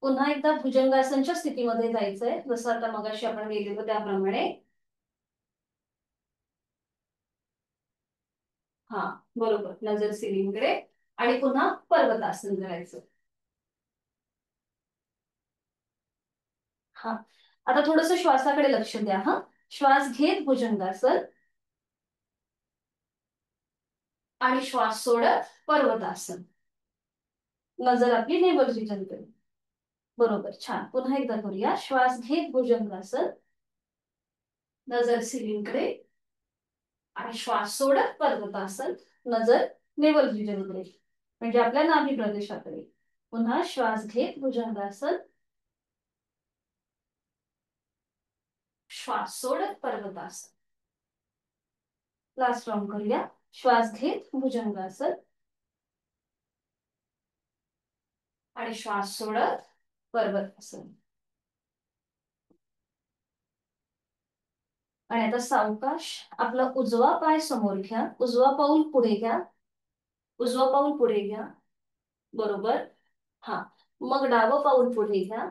पुन्हा एकदा भुजंगासनच्या स्थितीमध्ये जायचंय, जसं आता मगाशी आपण गेलेलो त्याप्रमाणे. हा, बरोबर. नजर सिलिंगकडे आणि पुन्हा पर्वतासन करायचं. हा, आता थोडस श्वासाकडे लक्ष द्या. हा, श्वास घेत भुजंगासन आणि श्वास सोडत पर्वतासन. नजर आपली नेव्हल रिजनकडे. बरोबर. छान. पुन्हा एकदा करूया. श्वास घेत भुजंगासन, नजर सिलिंगकडे आणि श्वास सोडत पर्वतासन, नजर नेवल रिजनकडे, म्हणजे आपल्या नाभी प्रदेशाकडे. पुन्हा श्वास घेत भुजंगासन, श्वास सोडत पर्वतासन. लास्ट राउंड करूया. श्वास घेत भुजंगासन आणि श्वास सोडत पर्वतासन. आणि आता सावकाश आपला उजवा पाय समोर घ्या, उजवा पाऊल पुढे घ्या, उजवा पाऊल पुढे घ्या. बरोबर. हा. मग डावं पाऊल पुढे घ्या.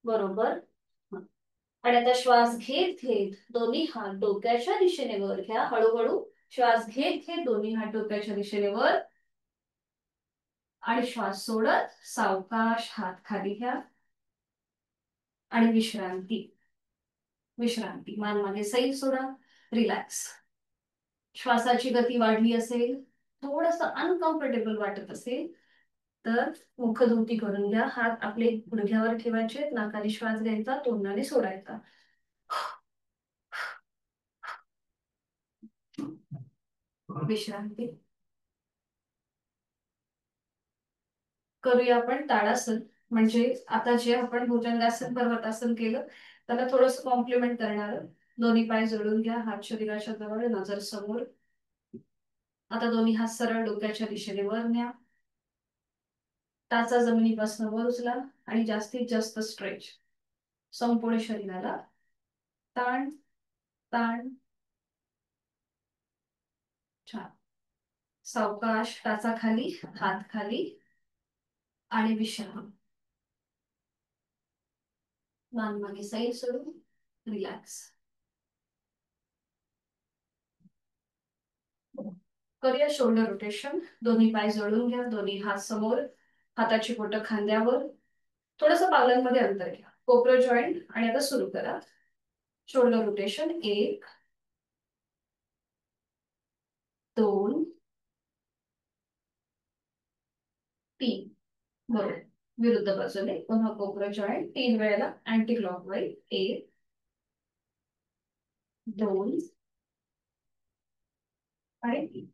बरोबर. आणि आता श्वास घेत घेत दोन्ही हात डोक्याच्या दिशेने वर घ्या, हळूहळू. श्वास घेत घेत दोन्ही हात डोक्याच्या दिशेने वर आणि श्वास सोडत सावकाश हात खाली घ्या आणि विश्रांती. विश्रांती. मान मागे सैल सोडा. रिलॅक्स. श्वासाची गती वाढली असेल, थोडस अनकम्फर्टेबल वाटत असेल, तर मुखदुमती करून घ्या. हात आपले गुडघ्यावर ठेवायचे, नाकाने श्वास घ्यायचा, तोंडाने सोडायचा. विश्रांती. करूया आपण ताडासन. म्हणजे आता जे आपण भुजंगासन पर्वतासन केलं त्याला थोडस कॉम्प्लिमेंट करणार. दोन्ही पाय जोडून घ्या, हात शरीराच्या जवळ, नजर समोर. आता दोन्ही हात सरळ डोक्याच्या दिशेने वर न्या. टाचा जमिनीपासून वर उचला आणि जास्तीत जास्त स्ट्रेच. संपूर्ण शरीराला ताण ताण. छान. सावकाश टाचा खाली, हात खाली आणि विश्राम. मान मागे सैल सोडून रिलॅक्स. करूया शोल्डर रोटेशन. दोन्ही पाय जोडून घ्या, दोन्ही हात समोर, हाताची बोटं खांद्यावर. थोडस पावलांमध्ये अंतर घ्या, कोपर जॉईंट. आणि आता सुरू करा शोल्डर रोटेशन. 1 2 3. बरोबर. विरुद्ध बाजूने पुन्हा कोपर जॉईंट 3 वेळेला अँटी क्लॉकवाईज. 1 2 आणि 3.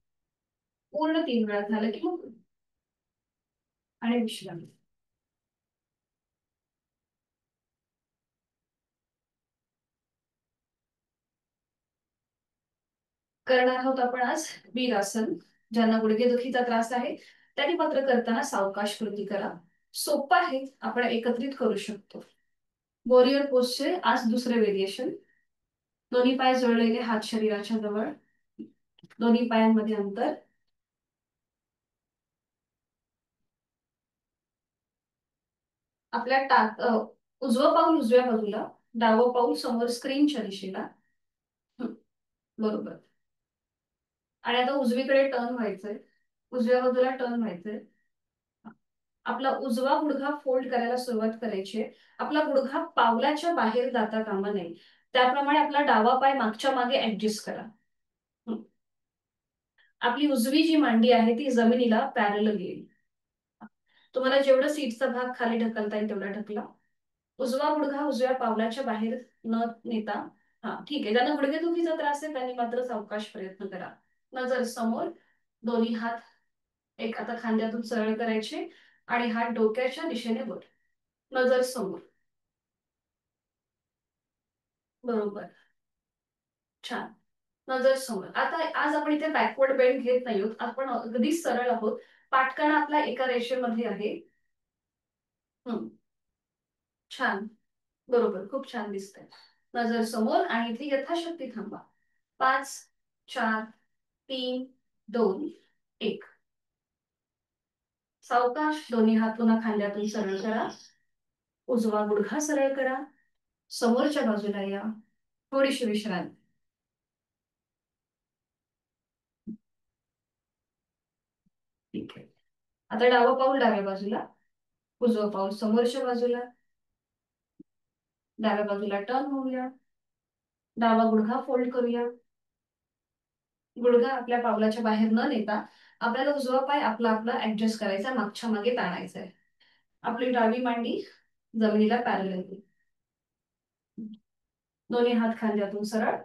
पूर्ण 3 वेळा झालं की मग आणि विश्रांती. करणार आहोत आपण आज वीरासन. ज्यांना गुडघेदुखीचा त्रास आहे त्यांनी मात्र करताना सावकाश कृती करा. सोपं आहे, आपण एकत्रित करू शकतो. वॉरियर पोस्टचे आज दुसरे व्हेरिएशन. दोन्ही पाय जोडलेले, हात शरीराच्या जवळ, दोन्ही पायांमध्ये अंतर. आपल्या उजवं पाऊल उजव्या बाजूला, डावं पाऊल समोर स्क्रीनच्या दिशेला. बरोबर. आणि आता उजवीकडे टर्न व्हायचंय, उजव्या बाजूला टर्न व्हायचंय. आपला उजवा गुडघा फोल्ड करायला सुरुवात करायची. आपला गुडघा पावलाच्या बाहेर जाता कामा नये, त्याप्रमाणे आपला डावा पाय मागच्या मागे ऍडजस्ट करा. आपली उजवी जी मांडी आहे ती जमिनीला पॅरलल येईल. तुम्हाला जेवढं सीटचा भाग खाली ढकलता येईल तेवढा ढकला. उजवा गुडघा उजव्या पावलाच्या बाहेर न नेता. हा ठीक आहे. ज्यांना गुडघेदुखीचा त्रास आहे त्यांनी मात्र सावकाश प्रयत्न करा. नजर समोर, दोन्ही हात एक आता खांद्यातून सरळ करायचे आणि हात डोक्याच्या दिशेने वर. नजर समोर. बरोबर. छान. नजर समोर. आता आज आपण इथे बॅकवर्ड बेंड घेत नाही आहोत, आपण अगदी सरळ आहोत. पाठकणा आपला एका रेषेमध्ये आहे. छान. बरोबर. खूप छान दिसतंय. नजर समोर आणि इथे यथाशक्ती थांबा. 5 4 3 2 1. सावकाश दोन्ही हात पुन्हा खांद्यातून सरळ करा. उजवा गुडघा सरळ करा. समोरच्या बाजूला या. थोडीशी विश्रांती. ठीक आहे. आता डावं पाऊल डाव्या बाजूला, उजवं पाऊल समोरच्या बाजूला. डाव्या बाजूला टर्न होऊया. डावा गुडघा फोल्ड करूया. गुडघा आपल्या पावलाच्या बाहेर न नेता आपल्याला उजवा पाय आपला आपला ऍडजस्ट करायचा, मागच्या मागे ताणायचा आहे. आपली डावी मांडी जमिनीला पॅरलल. दोन्ही हात खांद्यातून सरळ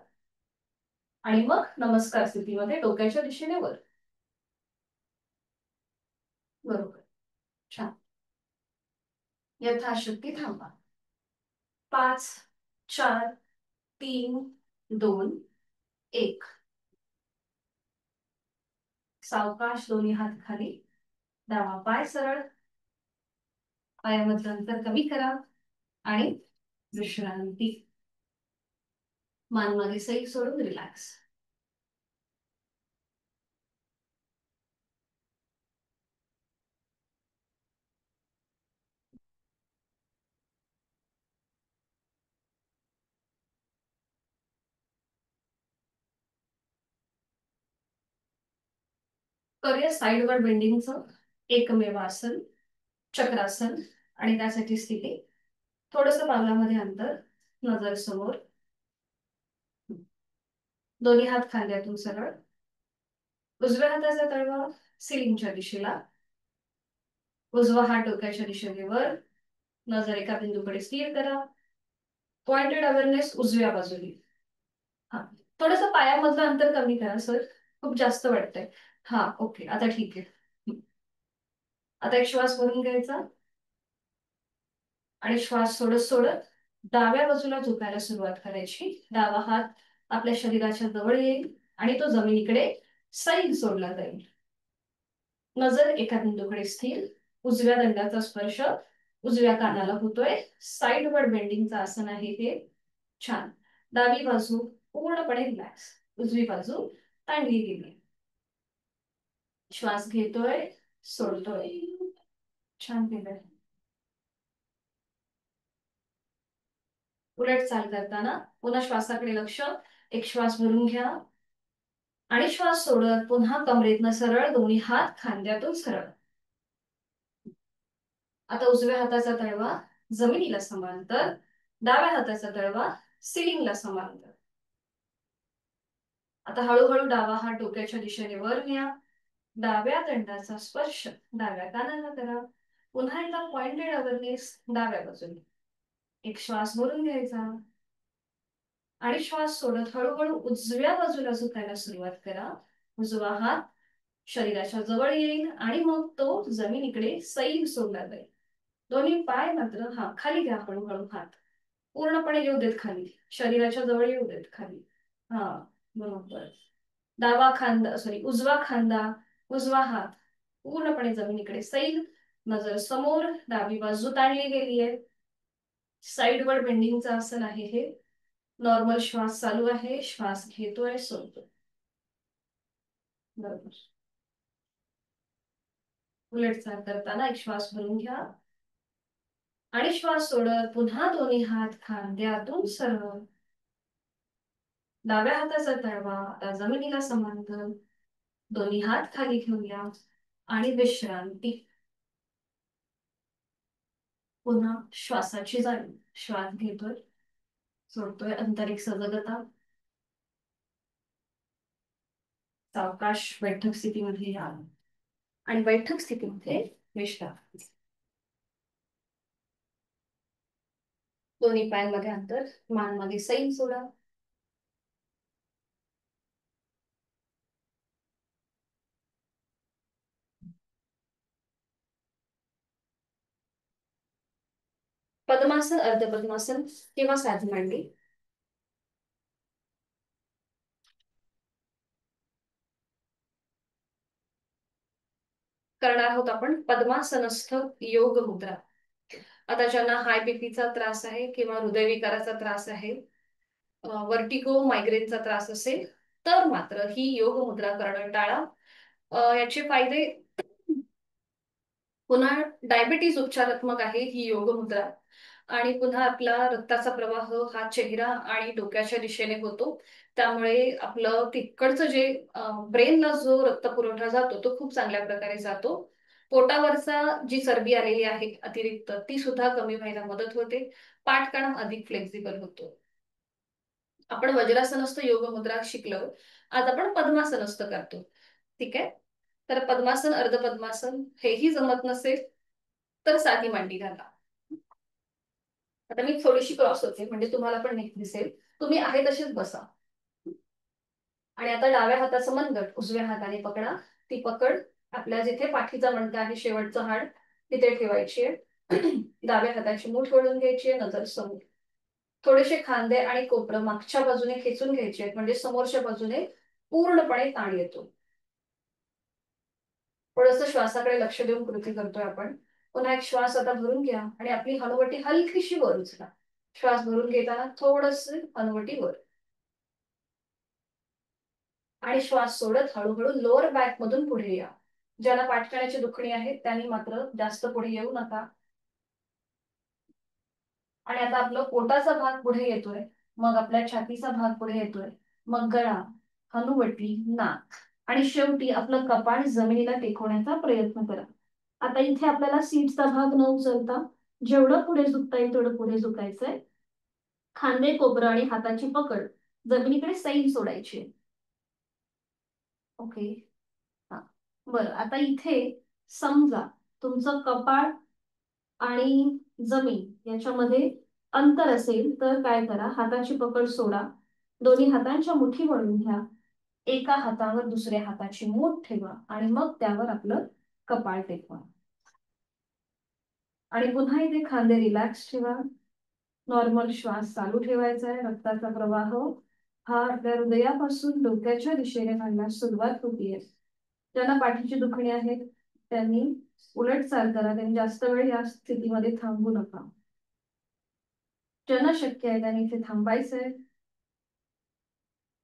आणि मग नमस्कार स्थितीमध्ये डोक्याच्या दिशेने वर. बरोबर. छान. यथाशक्ती थांबा. 5, 4, 3, 2, 1. सावकाश दोन्ही हात खाली. डावा पाय सरळ. पायामधलं अंतर कमी करा आणि विश्रांती. मान मागे सैल सोडून रिलॅक्स. करूया साईडवर बेंडिंगचं एकमेव आसन, चक्रासन. आणि त्यासाठी स्थिती थोडस पावलामध्ये अंतर, नजर समोर. दोन्ही हात खांद्यातून सरळ. उजव्या हाताचा तळवा सिलिंगच्या दिशेला. उजवा हात डोक्याच्या दिशेने वर. नजर एका बिंदूकडे स्थिर करा. पॉइंटेड अवेअरनेस उजव्या बाजूने. हा, थोडस पायामधलं अंतर कमी करा सर, खूप जास्त वाटतंय. हा ओके, आता ठीक आहे. आता एक श्वास भरून घ्यायचा आणि श्वास सोडत सोडत डाव्या बाजूला झुकायला सुरुवात करायची. डावा हात आपल्या शरीराच्या जवळ येईल आणि तो जमिनीकडे सैल सोडला जाईल. नजर एका बिंदूकडे स्थिर. उजव्या दंडाचा स्पर्श उजव्या कानाला होतोय. साईडवर बेंडिंगचं आसन आहे हे. छान. डावी बाजू पूर्णपणे रिलॅक्स. उजवी बाजू ताणली गेली. श्वास घेतोय, सोडतोय. छान केलंय. उलट चाल करताना पुन्हा श्वासाकडे लक्ष. एक श्वास भरून घ्या आणि श्वास सोडत पुन्हा कमरेतनं सरळ दोन्ही हात खांद्यातून सरळ. आता उजव्या हाताचा तळवा जमिनीला समांतर. डाव्या हाताचा तळवा सिलिंगला समांतर. आता हळूहळू डावा हात डोक्याच्या दिशेने वर न्या. डाव्या दंडाचा स्पर्श डाव्या कानाला करा. पुन्हा एकदा पॉइंटेड अवेअरनेस डाव्या बाजूने. एक श्वास भरून घ्यायचा आणि श्वास सोडत हळूहळू उजव्या बाजूला झुकायला सुरुवात करा. उजवा हात शरीराच्या जवळ येईल आणि मग तो जमिनीकडे सैल सोडला जाईल. दोन्ही पाय मात्र हा खाली घ्या. हळूहळू हात पूर्णपणे येऊ देत खाली, शरीराच्या जवळ येऊ देत खाली. हा बरोबर. डावा खांदा सॉरी उजवा खांदा, उजवा हात पूर्णपणे जमिनीकडे सैल. नजर समोर. डावी बाजू ताणली गेली आहे. साईडवर बेंडिंगचं आसन आहे हे. नॉर्मल श्वास चालू आहे. श्वास घेतोय, सोडतोय. बरोबर. उलट चाल करताना एक श्वास भरून घ्या आणि श्वास सोडत पुन्हा दोन्ही हात खांद्यातून सरळ. डाव्या हाताचा तळवा आता जमिनीला समांतर. दोन्ही हात खाली घेऊया आणि विश्रांती. पुन्हा श्वासाची जाणीव. श्वास घेतोय, सोडतोय. आंतरिक सजगता. सावकाश बैठक स्थितीमध्ये या आणि बैठक स्थितीमध्ये विश्रांती. दोन्ही पायांमध्ये अंतर, मान मागे सैल सोडा. पद्मासन, अर्ध पद्मासन किंवा साधी मांडी. करणार आहोत आपण पद्मासनस्थ योग मुद्रा. आता ज्यांना हाय बीपीचा त्रास आहे किंवा हृदयविकाराचा त्रास आहे, वर्टिगो मायग्रेनचा त्रास असेल तर मात्र ही योग मुद्रा करणं टाळा. याचे फायदे, पुन्हा डायबिटीज उपचारात्मक आहे ही योग मुद्रा. आणि पुन्हा आपला रक्ताचा प्रवाह हा चेहरा आणि डोक्याच्या दिशेने होतो. त्यामुळे आपलं तिकडचं जे ब्रेनला जो रक्त पुरवठा जातो तो खूप चांगल्या प्रकारे जातो. पोटावरचा जी चरबी आलेली आहे अतिरिक्त ती सुद्धा कमी व्हायला मदत होते. पाठकाण अधिक फ्लेक्झिबल होतो. आपण वज्रासनस्थ योग मुद्रा शिकलो. आज आपण पद्मासनस्थ करतो. ठीक आहे. तर पद्मासन, अर्ध पद्मासन हेही जमत नसेल तर साधी मांडी घाला. आता मी थोडीशी क्रॉस होते म्हणजे तुम्हाला पण नीट दिसेल. तुम्ही आहे तसेच बसा. आणि आता डाव्या हाताचं मनगट उजव्या हाताने पकडा. ती पकड आपल्या जिथे पाठीचा मणका आहे, शेवटचं हाड, तिथे ठेवायची आहे. डाव्या हाताची मूठ ओढून घ्यायची आहे, नजर समोर. थोडेसे खांदे आणि कोपरं मागच्या बाजूने खेचून घ्यायचे आहेत, म्हणजे समोरच्या बाजूने पूर्णपणे ताण येतो. थोडंसं श्वासाकडे लक्ष देऊन कृती करतोय आपण. पुन्हा एक श्वास आता भरून घ्या आणि आपली हनुवटी हलकीशी वर उचला. श्वास भरून घेताना थोडस हनुवटी वर, आणि श्वास सोडत हळूहळू लोअर बॅक मधून पुढे या. ज्यांना पाठकण्याची दुखणी आहे त्यांनी मात्र जास्त पुढे येऊ नका. आणि आता आपलं पोटाचा भाग पुढे येतोय, मग आपल्या छातीचा भाग पुढे येतोय, मग गळा, हनुवटी, नाक, आणि शेवटी आपलं कपाळ जमिनीला टेकवण्याचा प्रयत्न करा. आता इथे आपल्याला सीटचा भाग न उचलता जेवढं पुढे झुकता येईल तेवढं पुढे झुकायचंय. खांदे, कोपरं आणि हाताची पकड जमिनीकडे सैल सोडायची. ओके. हा. बरं, आता इथे समजा तुमचं कपाळ आणि जमीन याच्यामध्ये अंतर असेल तर काय करा, हाताची पकड सोडा, दोन्ही हातांच्या मुठी वळून घ्या, एका हातावर दुसऱ्या हाताची मूठ ठेवा आणि मग त्यावर आपलं कपाळ टेकवा. आणि पुन्हा इथे खांदे रिलॅक्स ठेवा. नॉर्मल श्वास चालू ठेवायचा आहे. रक्ताचा प्रवाह हा आपल्या हृदयापासून डोक्याच्या दिशेने व्हायला सुरुवात होतीये. ज्यांना पाठीची दुखणी आहे त्यांनी उलट चाल करा, त्यांनी जास्त वेळ या स्थितीमध्ये थांबू नका. ज्यांना शक्य आहे त्यांनी इथे थांबायचंय.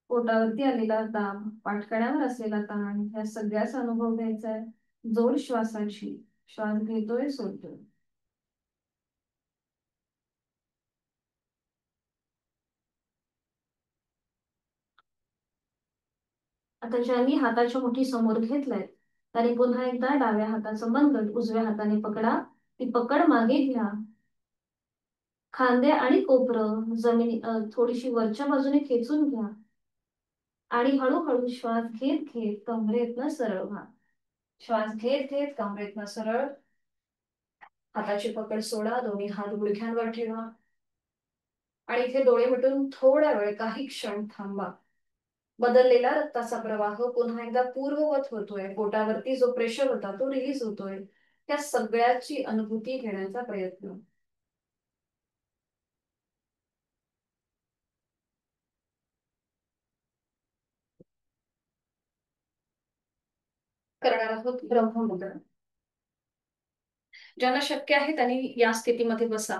पोटावरती आलेला दाब, पाठकण्यावर असलेला ताण, या सगळ्याचा अनुभव घ्यायचा आहे. जोड श्वासाची, श्वास घेतोय सोडतोय. आता ज्यांनी हाताच्या मुठी समोर घेतलाय त्यांनी पुन्हा एकदा डाव्या हाताचं मनगट उजव्या हाताने पकडा. ती पकड मागे घ्या. खांदे आणि कोपरं जमिनी थोडीशी वरच्या बाजूने खेचून घ्या आणि हळूहळू श्वास घेत घेत कमरेतनं सरळ व्हा. श्वास घेत घेत कमरेतनं सरळ. हाताची पकड सोडा, दोन्ही हात गुडघ्यांवर ठेवा आणि इथे डोळे मिटून थोड्या वेळ, काही क्षण थांबा. बदललेला रक्ताचा प्रवाह पुन्हा एकदा पूर्ववत होतोय. पोटावरती जो प्रेशर होता तो रिलीज होतोय. त्या सगळ्याची अनुभूती घेण्याचा प्रयत्न करणार आहोत. ब्रह्ममुद्रा. ज्यांना शक्य आहे त्यांनी या स्थितीमध्ये बसा.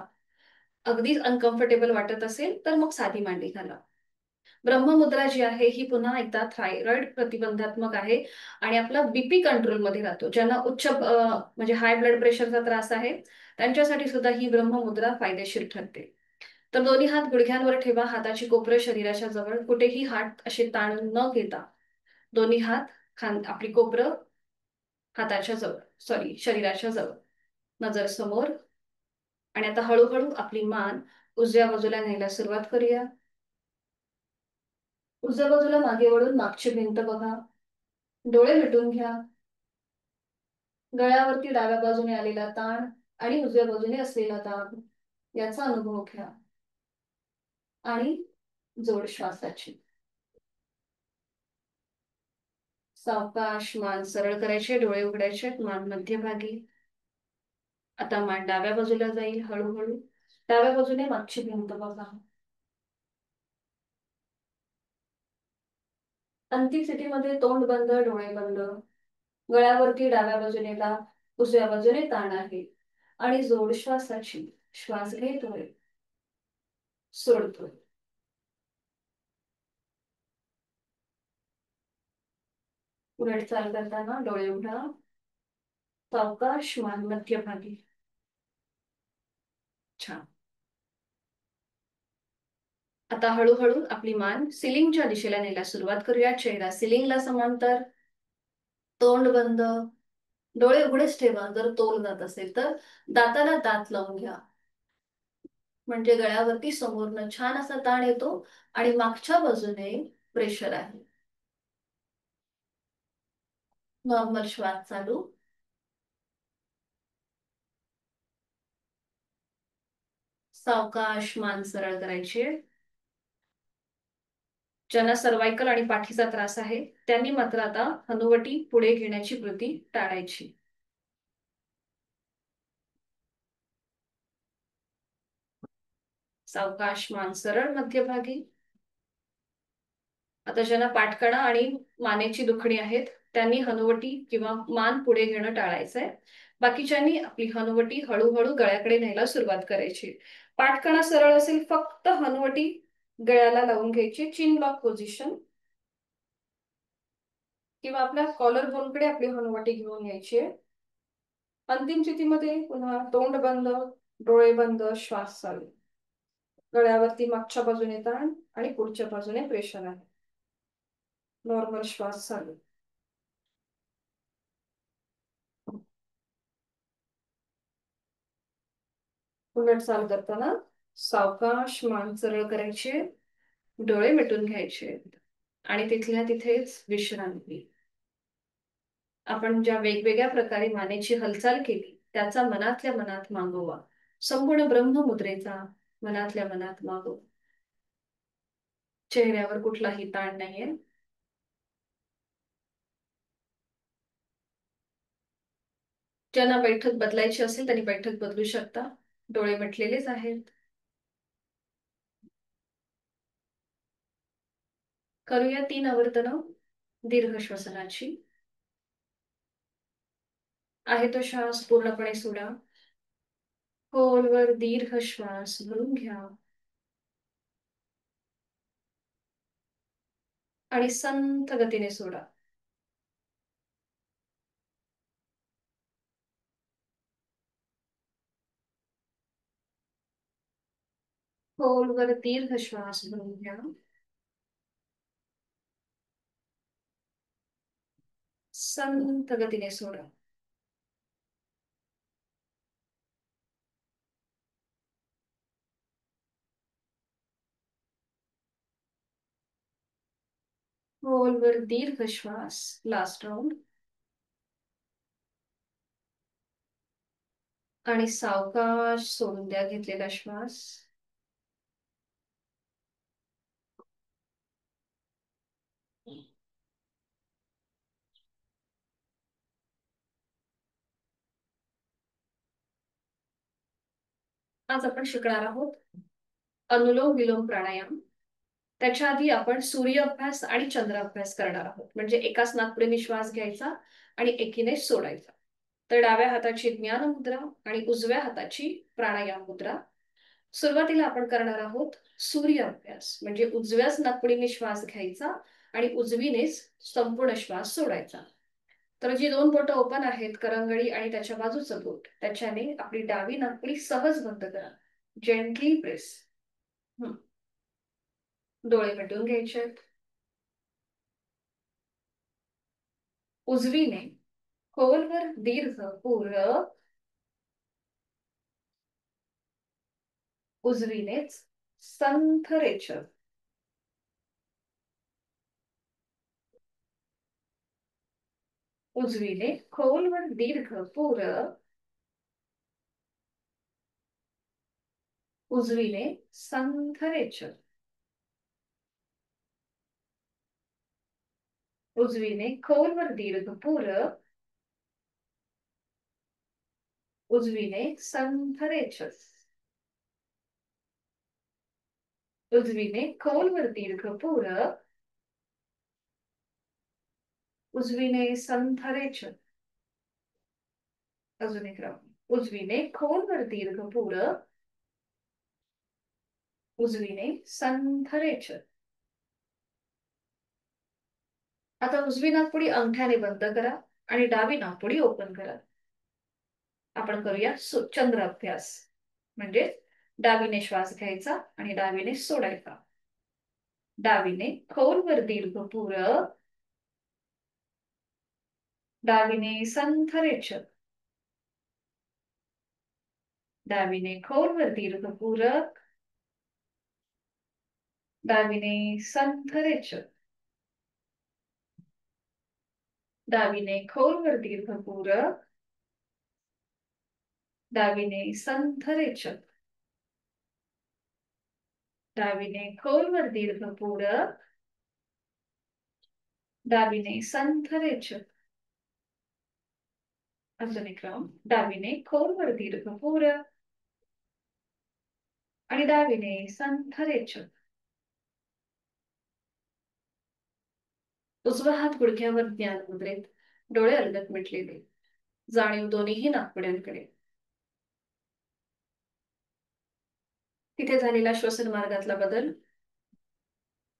अगदीच अनकम्फर्टेबल वाटत असेल तर मग साधी मांडी घाला. ब्रह्ममुद्रा जी आहे ही पुन्हा एकदा थायरॉइड प्रतिबंधात्मक आहे आणि आपला बीपी कंट्रोलमध्ये राहतो. ज्यांना उच्च म्हणजे हाय ब्लड प्रेशरचा त्रास आहे त्यांच्यासाठी सुद्धा ही ब्रह्ममुद्रा फायदेशीर ठरते. तर दोन्ही हात गुडघ्यांवर ठेवा. हाताची कोपरं शरीराच्या जवळ, कुठेही हात असे ताणून न घेता दोन्ही हात आपली कोपरं हाताच्या जवळ, सॉरी शरीराच्या जवळ, नजर समोर. आणि आता हळूहळू आपली मान उजव्या बाजूला न्यायला सुरुवात करूया. उजव्या बाजूला मागे वळून मागची भिंत बघा. डोळे मिटून घ्या. गळ्यावरती डाव्या बाजूने आलेला ताण आणि उजव्या बाजूने असलेला ताण याचा अनुभव घ्या आणि जोड श्वासाची. सावकाश मान सरळ करायचे, डोळे उघडायचे, मान मध्यभागी. आता मान डाव्या बाजूला जाईल हळूहळू. डाव्या बाजूने मागची भिंत बघा. अंतिम स्थितीमध्ये तोंड बंद, डोळे बंद. गळ्यावरती डाव्या बाजूने लाभ, उजव्या बाजूने ताण आहे आणि जोड श्वासाची. श्वास घेतोय, सोडतोय. उलट चाल करताना डोळे उघडा. सावकाश मान मध्यभागी. छान. आता हळूहळू आपली मान सिलिंगच्या दिशेला न्यायला सुरुवात करूया. चेहरा सिलिंगला समांतर, तोंड बंद, डोळे उघडेच ठेवा. जर तोल जात असेल तर दाताला दात लावून घ्या, म्हणजे गळ्यावरती समोरनं छान असा ताण येतो आणि मागच्या बाजूने प्रेशर आहे. नॉर्मल श्वास चालू. सावकाश मान सरळ करायची. ज्यांना सर्वायकल आणि पाठीचा त्रास आहे त्यांनी मात्र आता हनुवटी पुढे घेण्याची कृती टाळायची. सावकाश मान सरळ मध्यभागी. आता ज्यांना पाठकणा आणि मानेची दुखणी आहेत त्यांनी हनुवटी किंवा मान पुढे घेणं टाळायचंय. बाकीच्यांनी आपली हनुवटी हळूहळू गळ्याकडे न्यायला सुरुवात करायची. पाठकणा सरळ असेल, फक्त हनुवटी गळ्याला लावून घ्यायची, चिन लॉक पोझिशन, किंवा आपल्या कॉलर बोनकडे आपली हनुवटी घेऊन यायची. अंतिम स्थितीमध्ये पुन्हा तोंड बंद, डोळे बंद, श्वास चालू. गळ्यावरती मागच्या बाजूने ताण आणि पुढच्या बाजूने प्रेशर आहे. नॉर्मल श्वास चालू. उलट चाल करताना सावकाश मान सरळ करायची, डोळे मिटून घ्यायचे आणि तिथल्या तिथेच विश्रांती. आपण ज्या वेगवेगळ्या प्रकारे मानेची हालचाल केली त्याचा मनातल्या मनात मागोवा. संपूर्ण ब्रह्ममुद्रेचा मनातल्या मनात मागोवा. चेहऱ्यावर कुठलाही ताण नाहीये. ज्यांना बैठक बदलायची असेल त्यांनी बैठक बदलू शकता. डोळे मिटलेलेच आहेत. करूया 3 आवर्तनं दीर्घ श्वसनाची. आहे तो श्वास पूर्णपणे सोडा. खोलवर दीर्घ श्वास भरून घ्या आणि संथ गतीने सोडा. खोलवर दीर्घ श्वास भरून घ्या. संथ गतीने सोडा. खोलवर दीर्घ श्वास. Last round. आणि सावकाश सोडून द्या घेतलेला श्वास. आज आपण शिकणार आहोत अनुलोम विलोम प्राणायाम. त्याच्या आधी आपण सूर्य अभ्यास आणि चंद्र अभ्यास करणार आहोत. म्हणजे एकाच नाकपुडीने श्वास घ्यायचा आणि एकीने सोडायचा. तर डाव्या हाताची ज्ञान मुद्रा आणि उजव्या हाताची प्राणायाम मुद्रा. सुरुवातीला आपण करणार आहोत सूर्य अभ्यास. म्हणजे उजव्याच नाकपुडीने श्वास घ्यायचा आणि उजवीनेच संपूर्ण श्वास सोडायचा. तर जी 2 बोटं ओपन आहेत, करंगळी आणि त्याच्या बाजूचं बोट, त्याच्याने आपली डावी नाकपुडी सहज बंद करा. Gently press. डोळे मिटून घ्यायचे. उजवीने खोलवर दीर्घ पूरक. उजवीनेच संथ रेचक. उजवीने खोलवर दीर्घ पूरक. उजवीने संथ रेचक. उजवीने खोलवर दीर्घ पूरक. उजवीने संथ रेचक. उजवीने खोलवर दीर्घ पूरक. उजवीने संथ रेचक. अजून एक राऊंड. उजवीने खोलवर दीर्घ पूरक. उजवीने संथ रेचक. आता उजवी नाकपुडी अंगठ्याने बंद करा आणि डावी नाकपुडी ओपन करा. आपण करूया चंद्र अभ्यास. म्हणजे डावीने श्वास घ्यायचा आणि डावीने सोडायचा. डावीने खोलवर दीर्घ पूरक. डावीने संथ रेचक. डावीने खोलवर दीर्घ पूरक. डावीने संथ रेचक. डावीने खोलवर दीर्घ पूरक. डावीने संथ रेचक. डावीने खोलवर दीर्घ पूरक. डावीने संथ रेचक. अजून एक राऊंड. डावीने खोलवर दीर्घ पूरक आणि डावीने संथ रेचक. उजवा हात गुडघ्यावर ज्ञान मुद्रेत, डोळे अलगद मिटलेले, जाणीव दोन्हीही नाकपुड्यांकडे. तिथे झालेला श्वसन मार्गातला बदल,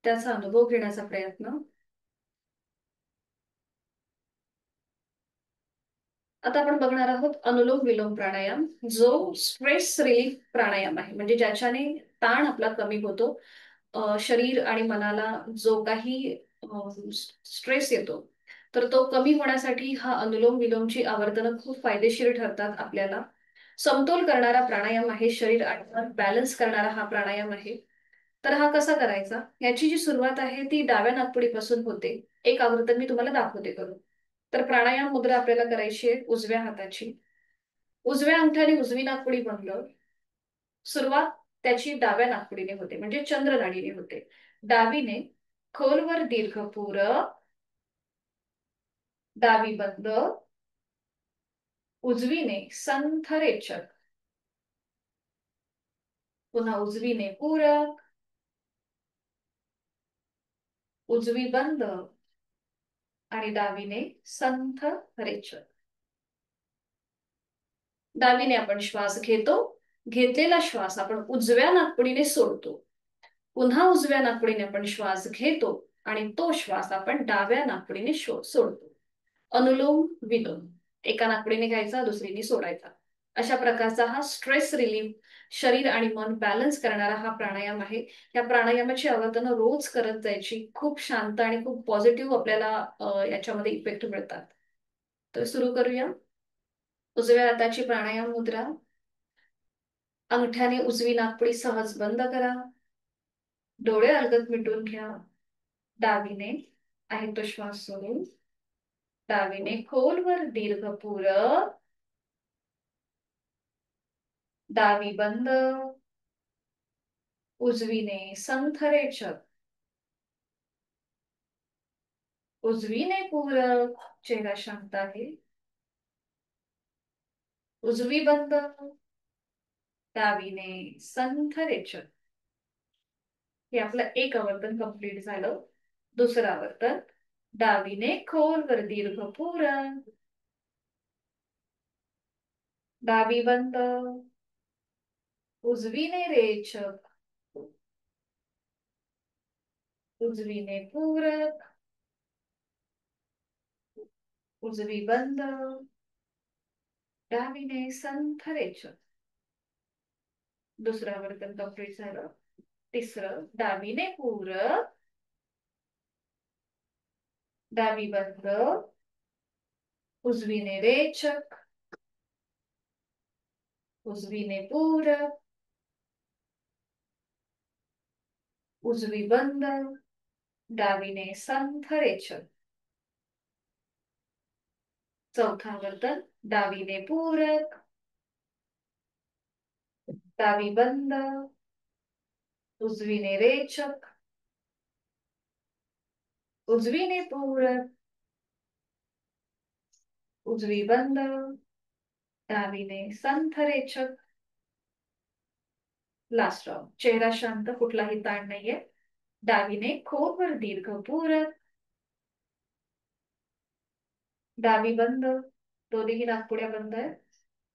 त्याचा अनुभव घेण्याचा प्रयत्न. आता आपण बघणार आहोत अनुलोम विलोम प्राणायाम, जो स्ट्रेस रिलीफ प्राणायाम आहे. म्हणजे ज्याच्याने ताण आपला कमी होतो. शरीर आणि मनाला जो काही स्ट्रेस येतो, तर तो कमी होण्यासाठी हा अनुलोम विलोमची आवर्तनं खूप फायदेशीर ठरतात आपल्याला. समतोल करणारा प्राणायाम आहे. शरीर आणि मन बॅलन्स करणारा हा प्राणायाम आहे. तर हा कसा करायचा, याची जी सुरुवात आहे ती डाव्या नाकपुडीपासून होते. एक आवर्तन मी तुम्हाला दाखवते करून. तर प्राणायाम मुद्रा आपल्याला करायची आहे उजव्या हाताची. उजव्या अंगठ्याने उजवी नाकपुडी बंद. सुरुवात त्याची डाव्या नाकपुडीने होते, म्हणजे चंद्र नाडीने होते. डावीने खोलवर दीर्घ पूरक, डावी बंद, उजवीने संथ रेचक, पुन्हा उजवीने पूरक, उजवी बंद आणि डावीने संथ रेचक. डावीने आपण श्वास घेतो. घेतलेला श्वास आपण उजव्या नाकपुडीने सोडतो. पुन्हा उजव्या नाकपुडीने आपण श्वास घेतो आणि तो श्वास आपण डाव्या नाकपुडीने सोडतो. अनुलोम विलोम. एका नाकपुडीने घ्यायचा, दुसरीने सोडायचा. अशा प्रकारचा हा स्ट्रेस रिलीफ, शरीर आणि मन बॅलन्स करणारा हा प्राणायाम आहे. या प्राणायामाची आवर्तनं रोज करत जायची. खूप शांत आणि खूप पॉझिटिव्ह आपल्याला याच्यामध्ये इफेक्ट मिळतात. तर सुरू करूया. उजव्या हाताची प्राणायाम मुद्रा. अंगठ्याने उजवी नाकपुडी सहज बंद करा. डोळे अलगद मिटून घ्या. डावीने आहे तो श्वास सोडून. डावीने खोलवर दीर्घ पूरक, डावी बंद, उजवीने संथ रेचक, उजवीने पूरक. चेहरा शांत आहे. उजवी बंद, डावीने संथ रेचक. हे आपलं एक आवर्तन कंप्लीट झालं. दुसरं आवर्तन. डावीने खोलवर दीर्घ पूरक, डावी बंद, उजवीने रेचक, उजवीने पूरक, उजवी बंद, डावीने संथ रेचक. दुसरं आवर्तन कंप्लीट झालं. तिसरं. डावीने पूरक, डावी बंद, उजवीने रेचक, उजवीने पूरक, उजवी बंद, डावीने संथ रेचक. चौथा आवर्तन. डावीने पूरक, डावी बंद, उजवीने रेचक, उजवीने पूरक, उजवी बंद, डावीने संथ रेचक. Last round. चेहरा शांत, कुठलाही ताण नाहीये. डावीने खोलवर दीर्घ पूरक, डावी बंद, दोन्ही नाकपुड्या बंद आहेत.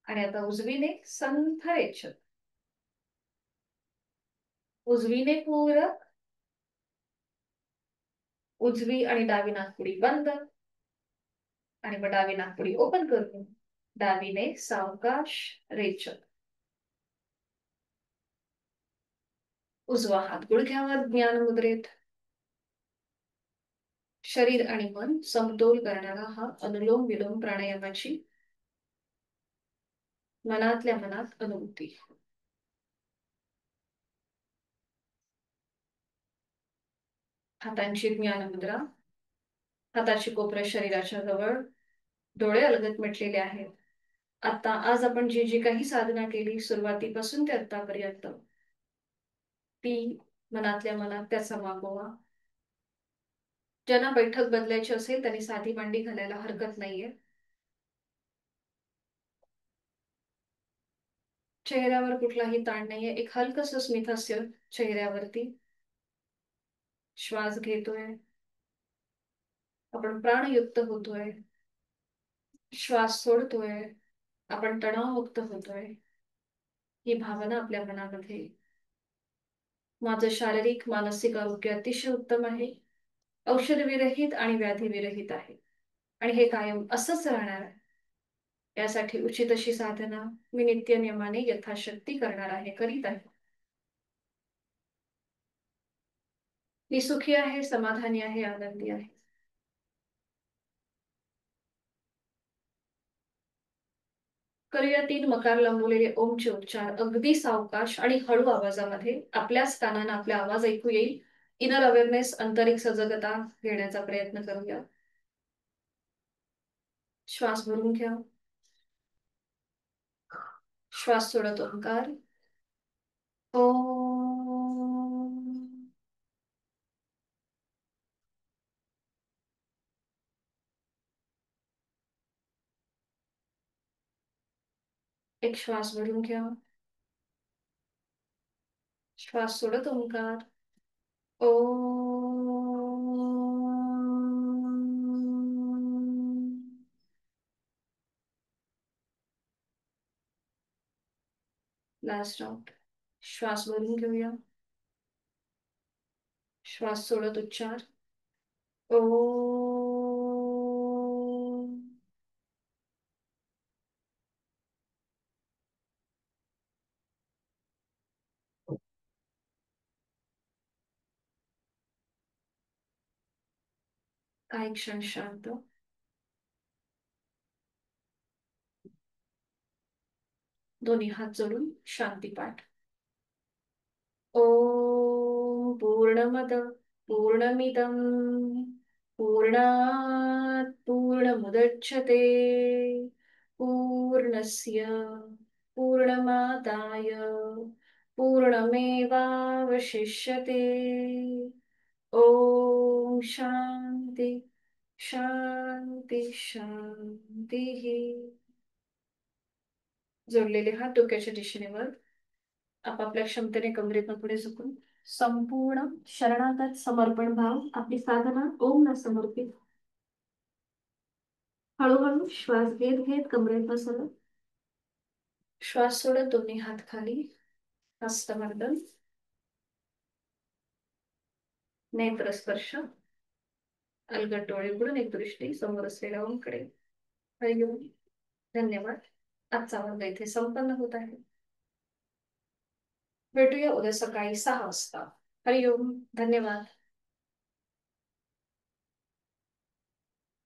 आणि आता उजवीने संथ रेचक, उजवीने पूरक, उजवी आणि डावी नाकपुडी बंद आणि मग डावी नाकपुडी ओपन करून डावीने सावकाश रेचक. उजवा हात गुडघ्यावर ज्ञान मुद्रेत. शरीर आणि मन समतोल करणारा हा अनुलोम विलोम प्राणायामाची मनातल्या मनात अनुभूती. हातांची ज्ञान मुद्रा. हाताची कोपरे शरीराच्या जवळ, डोळे अलगद मिटलेले आहेत. आता आज आपण जी जी काही साधना केली सुरुवातीपासून ते आतापर्यंत, ती मनातल्या मनात त्याचा मागोवा. ज्यांना बैठक बदलायची असेल त्यांनी साधी मांडी घालायला हरकत नाहीये. चेहऱ्यावर कुठलाही ताण नाहीये. एक हलकस स्मितहास्य चेहऱ्यावरती. श्वास घेतोय, आपण प्राणयुक्त होतोय. श्वास सोडतोय, आपण तणावमुक्त होतोय. ही भावना आपल्या मनामध्ये. माझं शारीरिक मानसिक आरोग्य अतिशय उत्तम आहे. औषध विरहित आणि व्याधी विरहित आहे. आणि हे कायम असंच राहणार आहे. यासाठी उचित अशी साधना मी नित्यनियमाने यथाशक्ती करणार आहे, करीत आहे. मी सुखी आहे, समाधानी आहे, आनंदी आहे. करूया 3 मकार लांबवलेले ओमचे उच्चार अगदी सावकाश आणि हळू आवाजामध्ये. आपल्याच कानांना आपला आवाज ऐकू येईल. इनर अवेअरनेस, आंतरिक सजगता घेण्याचा प्रयत्न करूया. श्वास भरून घ्या. श्वास सोडत ओंकार. ओम. एक श्वास भरून घ्या. श्वास सोडत ओंकार. ओम. Last round. श्वास भरून घेऊया. श्वास सोडत उच्चार. ओम. काही क्षण शांत. दोन्ही हात जोडून शांतीपाठ. ओम पूर्णमद पूर्णमिदं पूर्णात् पूर्णमुदच्यते पूर्णस्य पूर्णमादाय पूर्णमेवावशिष्यते. ओम शांती शांती शांती. जोडलेले हात डोक्याच्या दिशेने वर. आपापल्या क्षमतेने कमरेतून पुढे झुकून संपूर्ण शरणागत समर्पण भाव आपली साधना ओमला समर्पित. हळूहळू श्वास घेत घेत कमरेत बसवलं. श्वास सोडत दोन्ही हात खाली. हस्तमर्दन. नेत्र स्पर्श. अलगद डोळे उघडून एक दृष्टी समोर असलेल्या ओमकडे. हरिओम. धन्यवाद. आजचा वर्ग इथे संपन्न होत आहे. भेटूया उद्या सकाळी 6 वाजता. हरिओम. धन्यवाद.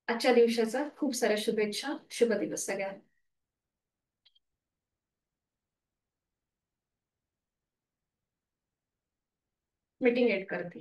आजच्या दिवसाचा खूप साऱ्या शुभेच्छा. शुभ दिवस सगळ्यांना. मीटिंग एंड करते.